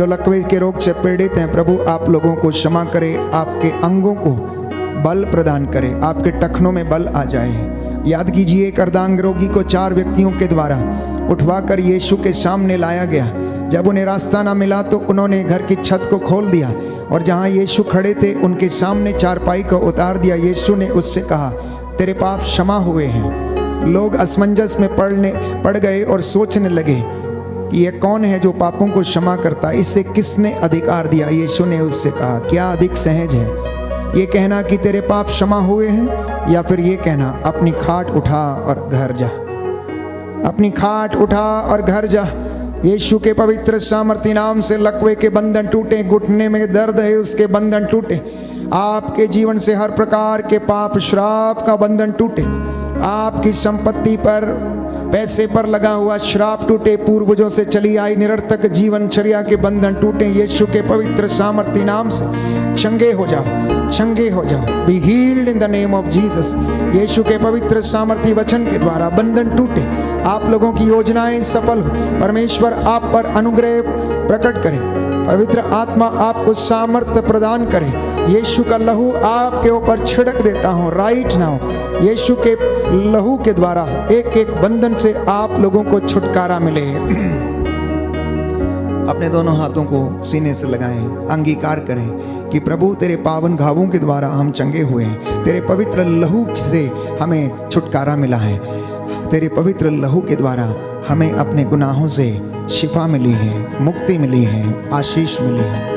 जो लकवे के रोग से पीड़ित हैं, प्रभु आप लोगों को क्षमा करे, आपके अंगों को बल प्रदान करे, आपके टखनों में बल आ जाए। याद कीजिए एक अर्धांग रोगी को 4 व्यक्तियों के द्वारा उठवाकर यीशु के सामने लाया गया। जब उन्हें रास्ता ना मिला तो उन्होंने घर की छत को खोल दिया और जहाँ यीशु खड़े थे उनके सामने चारपाई को उतार दिया। यीशु ने उससे कहा, तेरे पाप क्षमा हुए हैं। लोग असमंजस में पड़ गए और सोचने लगे कि यह कौन है जो पापों को क्षमा करता, इससे किसने अधिकार दिया। यीशु ने उससे कहा, क्या अधिक सहज है, ये कहना कि तेरे पाप क्षमा हुए हैं, या फिर ये कहना अपनी खाट उठा और घर जा। अपनी खाट उठा और घर जा। यीशु के पवित्र सामर्थी नाम से लकवे के बंधन टूटे, घुटने में दर्द है उसके बंधन टूटे, आपके जीवन से हर प्रकार के पाप श्राप का बंधन टूटे, आपकी संपत्ति पर पैसे पर लगा हुआ श्राप टूटे, पूर्वजों से चली आई निरर्थक जीवनचर्या के बंधन टूटे। यीशु के पवित्र सामर्थी नाम से चंगे हो जाओ, चंगे हो जाओ। Be healed in the name of Jesus. Yeshu के पवित्र सामर्थी वचन के द्वारा बंधन टूटे, आप लोगों की योजनाएं सफल हो, परमेश्वर आप पर अनुग्रह प्रकट करे, पवित्र आत्मा आपको सामर्थ्य प्रदान करे। यीशु का लहू आपके ऊपर छिड़क देता हूँ राइट नाउ। यीशु के लहू के द्वारा एक एक बंधन से आप लोगों को छुटकारा मिले। अपने दोनों हाथों को सीने से लगाएं, अंगीकार करें कि प्रभु तेरे पावन घावों के द्वारा हम चंगे हुए हैं, तेरे पवित्र लहू से हमें छुटकारा मिला है, तेरे पवित्र लहू के द्वारा हमें अपने गुनाहों से शिफा मिली है, मुक्ति मिली है, आशीष मिली है।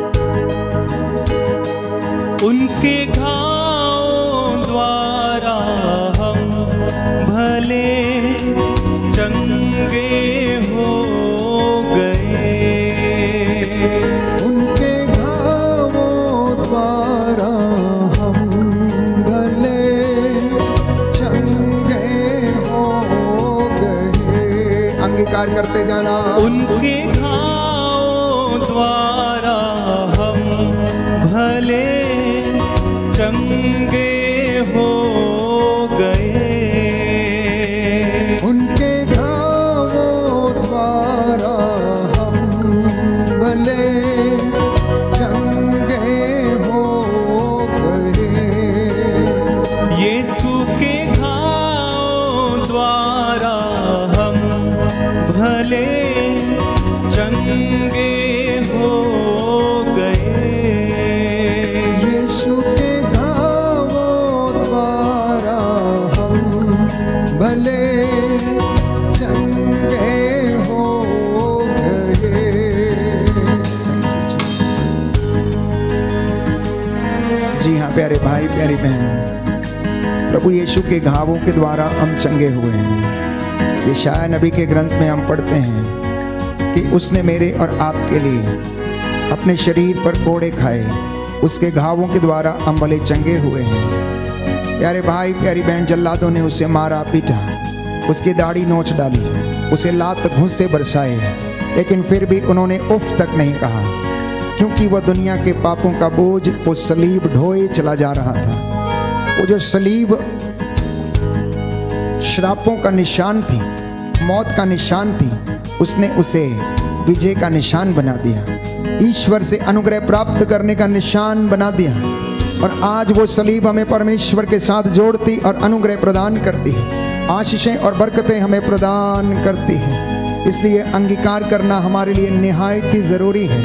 उनके घावों द्वारा हम भले चंगे हो गए, उनके घावों द्वारा हम भले चंगे हो गए। अंगीकार करते जाना। उनके घावों द्वारा हम भले चंगे हो गए, उनके घावों द्वारा हम भले चंगे हो गए। यीशु के घावों द्वारा हम भले चंगे हो गए, यीशु के घावों द्वारा हम भले चंगे हो गए। जी हाँ प्यारे भाई प्यारी बहन, प्रभु यीशु के घावों के द्वारा हम चंगे हुए हैं। यशायाह नबी के ग्रंथ में हम पढ़ते हैं कि उसने मेरे और आपके लिए अपने शरीर पर कोड़े खाए, उसके घावों के द्वारा हम भले चंगे हुए हैं। प्यारे भाई प्यारी बहन, जल्लादों ने उसे मारा पीटा, उसकी दाढ़ी नोच डाली, उसे लात घूंसे बरसाए, लेकिन फिर भी उन्होंने उफ तक नहीं कहा, क्योंकि वह दुनिया के पापों का बोझ वो सलीब ढोए चला जा रहा था। वो जो सलीब श्रापों का निशान थी, मौत का निशान थी, उसने उसे विजय का निशान बना दिया, ईश्वर से अनुग्रह प्राप्त करने का निशान बना दिया। और आज वो सलीब हमें परमेश्वर के साथ जोड़ती और अनुग्रह प्रदान करती है, आशीषें और बरकतें हमें प्रदान करती है। इसलिए अंगीकार करना हमारे लिए निहायत ही ज़रूरी है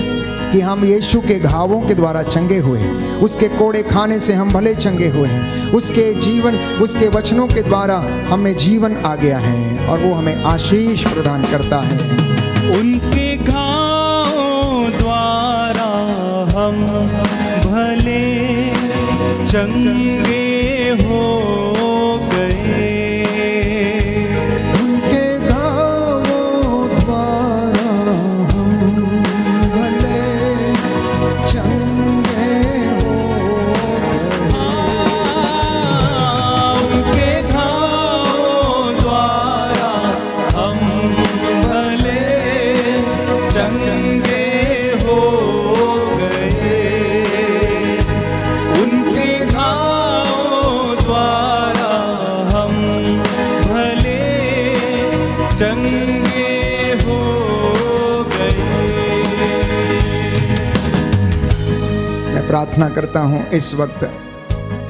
कि हम यीशु के घावों के द्वारा चंगे हुए, उसके कोड़े खाने से हम भले चंगे हुए हैं, उसके जीवन, उसके वचनों के द्वारा हमें जीवन आ गया है और वो हमें आशीष प्रदान करता है। उनके घावों द्वारा हम भले चंगे हो गए, उनके घावों द्वारा हम भले चंगे हो गए। उनके घावों द्वारा हम भले चंगे हो गए, उनके घावों प्रार्थना करता हूँ इस वक्त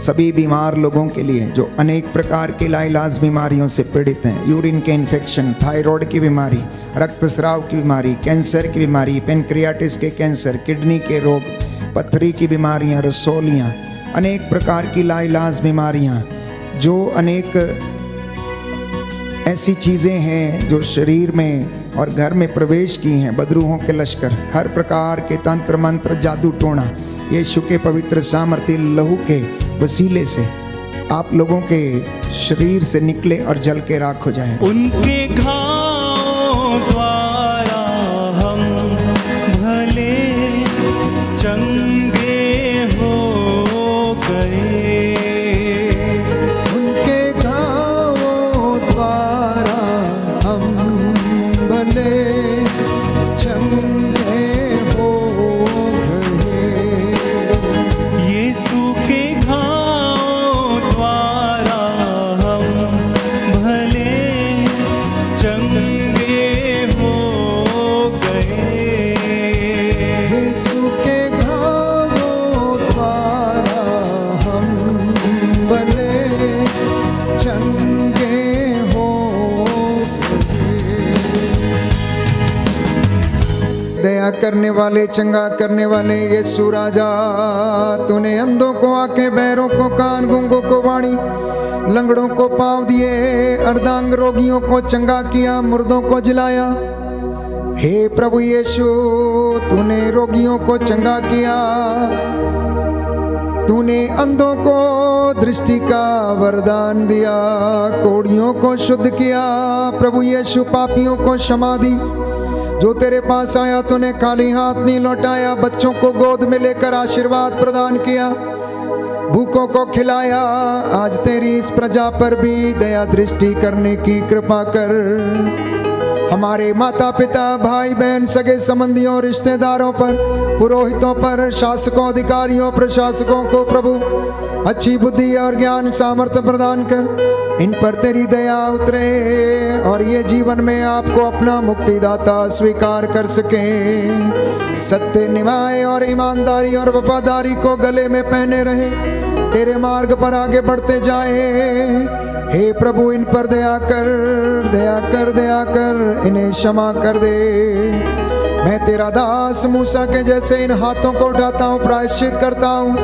सभी बीमार लोगों के लिए जो अनेक प्रकार की लाइलाज बीमारियों से पीड़ित हैं, यूरिन के इन्फेक्शन, थायराइड की बीमारी, रक्तस्राव की बीमारी, कैंसर की बीमारी, पेनक्रियाटिस के कैंसर, किडनी के रोग, पथरी की बीमारियां, रसोलियां, अनेक प्रकार की लाइलाज बीमारियां, जो अनेक ऐसी चीज़ें हैं जो शरीर में और घर में प्रवेश की हैं, बदरूहों के लश्कर, हर प्रकार के तंत्र मंत्र, जादू टोना, यीशु के पवित्र सामर्थ्य लहू के वसीले से आप लोगों के शरीर से निकले और जल के राख हो जाएं। उनके घावों द्वारा हम भले चंगे हो गए, उनके घावों द्वारा हम भले चंगे हो गए। यीशु के घावों द्वारा हम भले चंगे हो गए, यीशु के घावों द्वारा हम भले चंगे हो गए। दया करने वाले, चंगा करने वाले यीशु राजा, तूने अंधों को आंखें, बहरों को कान, गूंगों को वाणी, लंगड़ों को पाँव दिए, अर्धांग रोगियों को चंगा किया, मुर्दों को जिलाया। हे प्रभु यीशु, तूने रोगियों को चंगा किया, तूने अंधों को दृष्टि का वरदान दिया, कोढ़ियों को शुद्ध किया। प्रभु यीशु, पापियों को क्षमा दी। जो तेरे पास आया तूने खाली हाथ नहीं लौटाया, बच्चों को गोद में लेकर आशीर्वाद प्रदान किया, भूखों को खिलाया। आज तेरी इस प्रजा पर भी दया दृष्टि करने की कृपा कर। हमारे माता पिता, भाई बहन, सगे संबंधियों, रिश्तेदारों पर, पुरोहितों पर, शासकों, अधिकारियों, प्रशासकों को प्रभु अच्छी बुद्धि और ज्ञान सामर्थ्य प्रदान कर। इन पर तेरी दया उतरे और ये जीवन में आपको अपना मुक्तिदाता स्वीकार कर सके। सत्य, न्याय और ईमानदारी और वफादारी को गले में पहने रहे, तेरे मार्ग पर आगे बढ़ते जाए। हे प्रभु, इन पर दया कर, दया कर, दया कर, इन्हें क्षमा कर दे। मैं तेरा दास मूसा के जैसे इन हाथों को उठाता हूँ, प्रायश्चित करता हूँ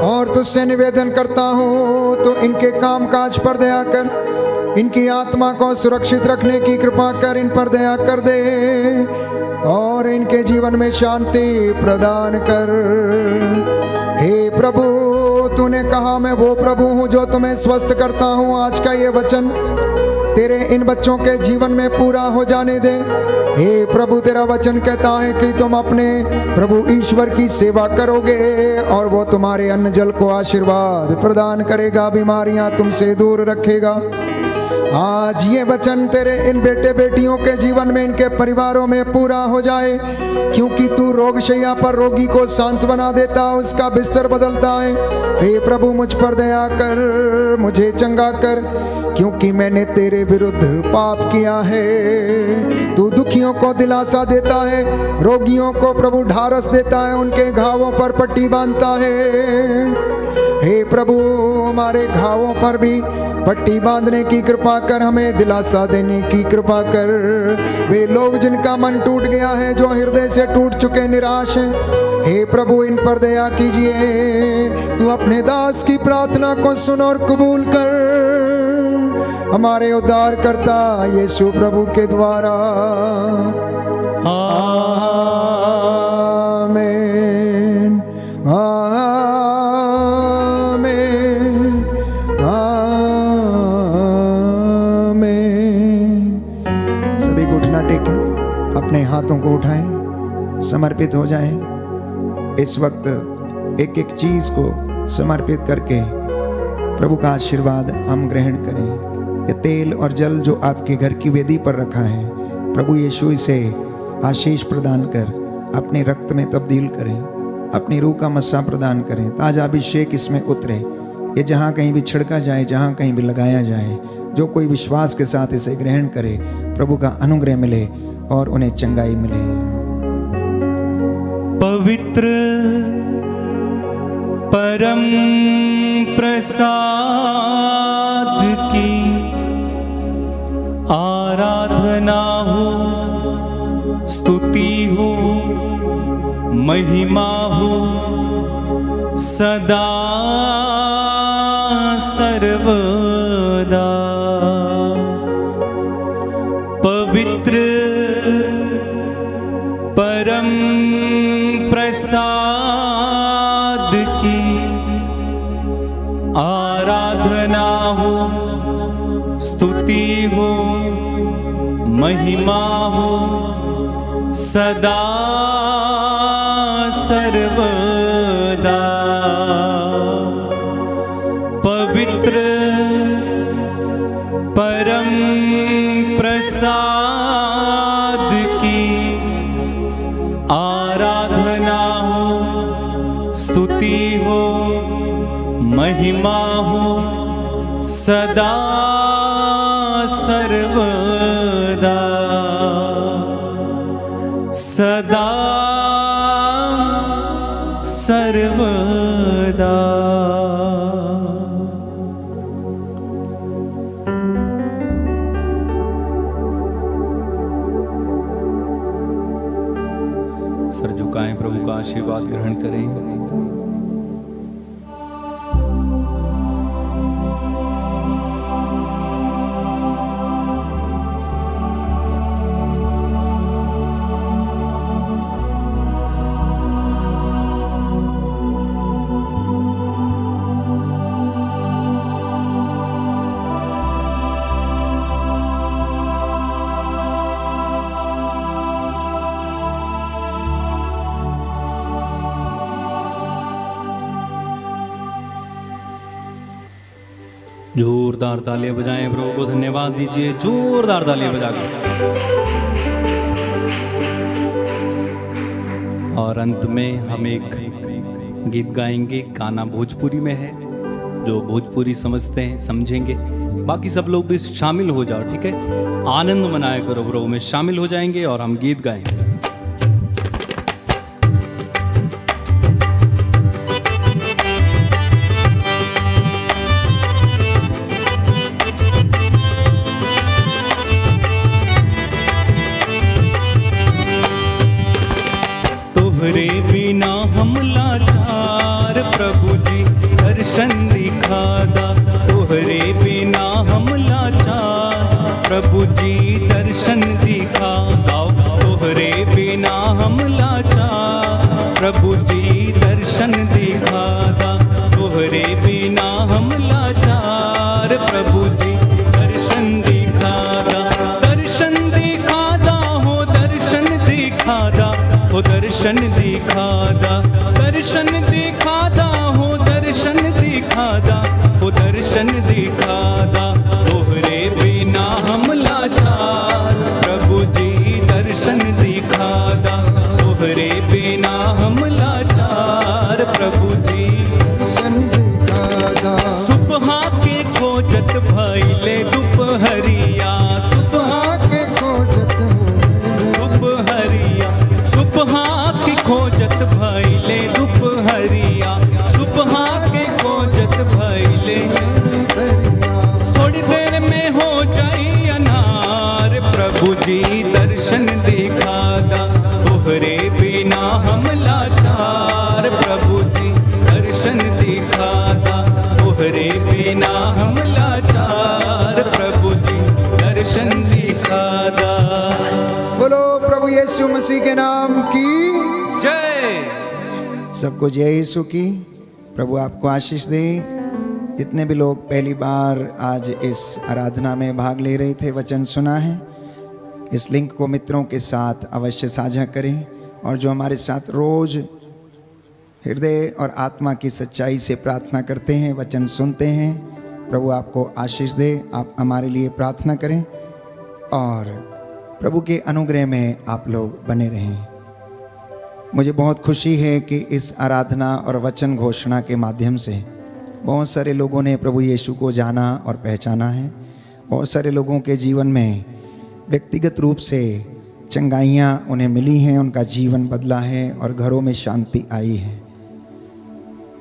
और तुझसे निवेदन करता हूँ, तो इनके काम काज पर दया कर, इनकी आत्मा को सुरक्षित रखने की कृपा कर, इन पर दया कर दे और इनके जीवन में शांति प्रदान कर। हे प्रभु, तूने कहा मैं वो प्रभु हूँ जो तुम्हें स्वस्थ करता हूँ। आज का ये वचन तेरे इन बच्चों के जीवन में पूरा हो जाने दे। हे प्रभु, तेरा वचन कहता है कि तुम अपने प्रभु ईश्वर की सेवा करोगे और वो तुम्हारे अन्न जल को आशीर्वाद प्रदान करेगा, बीमारियां तुमसे दूर रखेगा। आज ये वचन तेरे इन बेटे बेटियों के जीवन में, इनके परिवारों में पूरा हो जाए, क्योंकि तू रोगशैया पर रोगी को सांत्वना देता, उसका बिस्तर बदलता है। हे प्रभु, मुझ पर दया कर, मुझे चंगा कर, क्योंकि मैंने तेरे विरुद्ध पाप किया है। तू दुखियों को दिलासा देता है, रोगियों को प्रभु ढारस देता है, उनके घावों पर पट्टी बांधता है। हे प्रभु, हमारे घावों पर भी पट्टी बांधने की कृपा कर, हमें दिलासा देने की कृपा कर। वे लोग जिनका मन टूट गया है, जो हृदय से टूट चुके, निराश हैं, हे प्रभु, इन पर दया कीजिए। तू अपने दास की प्रार्थना को सुन और कबूल कर, हमारे उद्धारकर्ता यीशु प्रभु के द्वारा। आमीन, आमीन, आमीन। सभी घुटना टेकें, अपने हाथों को उठाएं, समर्पित हो जाएं। इस वक्त एक एक चीज को समर्पित करके प्रभु का आशीर्वाद हम ग्रहण करें। ये तेल और जल जो आपके घर की वेदी पर रखा है, प्रभु यीशु इसे आशीष प्रदान कर अपने रक्त में तब्दील करें, अपनी रूह का मस्सा प्रदान करें, ताजा अभिषेक इसमें उतरे। ये जहाँ कहीं भी छिड़का जाए, जहाँ कहीं भी लगाया जाए, जो कोई विश्वास के साथ इसे ग्रहण करे, प्रभु का अनुग्रह मिले और उन्हें चंगाई मिले। पवित्र परम प्रसाद की आराधना हो, स्तुति हो, महिमा हो सदा सर्वदा। पवित्र परम प्रसाद की आराधना हो, स्तुति हो, महिमा हो सदा सर्वदा। पवित्र परम प्रसाद की आराधना हो, स्तुति हो, महिमा हो सदा सर्वदा। सदा सर्वदा। सर झुकाएं, प्रभु का आशीर्वाद ग्रहण करें। जोरदार तालियां बजाएं, प्रभु को धन्यवाद दीजिए, जोरदार तालियां बजाकर। और अंत में हम एक गीत गाएंगे, गाना भोजपुरी में है, जो भोजपुरी समझते हैं समझेंगे। बाकी सब लोग भी शामिल हो जाओ, ठीक है। आनंद मनाया करो, प्रभु में शामिल हो जाएंगे और हम गीत गाएंगे। तोहरे बिना हम लाचार, प्रभु जी दर्शन दिखादा। तोहरे बिना हम लाचार, प्रभु जी दर्शन दिखादा। तोहरे बिना हम लाचार, प्रभु जी दर्शन दिखादा। तोहरे बिना हम लाचार, प्रभु जी दर्शन दिखादा। दर्शन दिखादा हो, दर्शन दिखादा हो, दर्शन दिखादा। दर्शन दिखादा हो, दर्शन दिखादा हो, दर्शन दिखादा। तोहरे बिना हम लाचार, प्रभु जी दर्शन दिखादा। तोहरे बिना हम लाचार, प्रभु जी दर्शन दिखादा। सुबह के खोजत भइले दोपहरिया, सुबह के खोजत दोपहरिया, सुबह की खोजत भइले दोपहरिया, सुबह के खोजत भइले। थोड़ी देर में हो जाई अनार, प्रभु जी दर्शन दिखादा। तोहरे बिना हम लाचार, प्रभु जी दर्शन दिखादा। तोहरे बिना हम लाचार, प्रभु जी दर्शन दिखादा। बोलो प्रभु यीशु मसीह के नाम की जय। सबको जय यीशु की। प्रभु आपको आशीष दे। जितने भी लोग पहली बार आज इस आराधना में भाग ले रहे थे, वचन सुना है, इस लिंक को मित्रों के साथ अवश्य साझा करें। और जो हमारे साथ रोज हृदय और आत्मा की सच्चाई से प्रार्थना करते हैं, वचन सुनते हैं, प्रभु आपको आशीष दे। आप हमारे लिए प्रार्थना करें और प्रभु के अनुग्रह में आप लोग बने रहें। मुझे बहुत खुशी है कि इस आराधना और वचन घोषणा के माध्यम से बहुत सारे लोगों ने प्रभु यीशु को जाना और पहचाना है। बहुत सारे लोगों के जीवन में व्यक्तिगत रूप से चंगाइयाँ उन्हें मिली हैं, उनका जीवन बदला है और घरों में शांति आई है।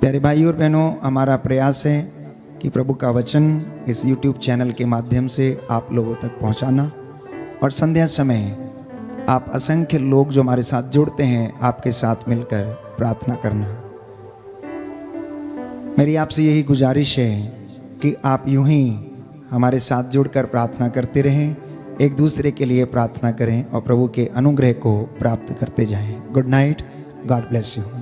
प्यारे भाइयों और बहनों, हमारा प्रयास है कि प्रभु का वचन इस YouTube चैनल के माध्यम से आप लोगों तक पहुंचाना, और संध्या समय आप असंख्य लोग जो हमारे साथ जुड़ते हैं आपके साथ मिलकर प्रार्थना करना। मेरी आपसे यही गुजारिश है कि आप यूं ही हमारे साथ जुड़कर प्रार्थना करते रहें, एक दूसरे के लिए प्रार्थना करें और प्रभु के अनुग्रह को प्राप्त करते जाएं। Good night, God bless you.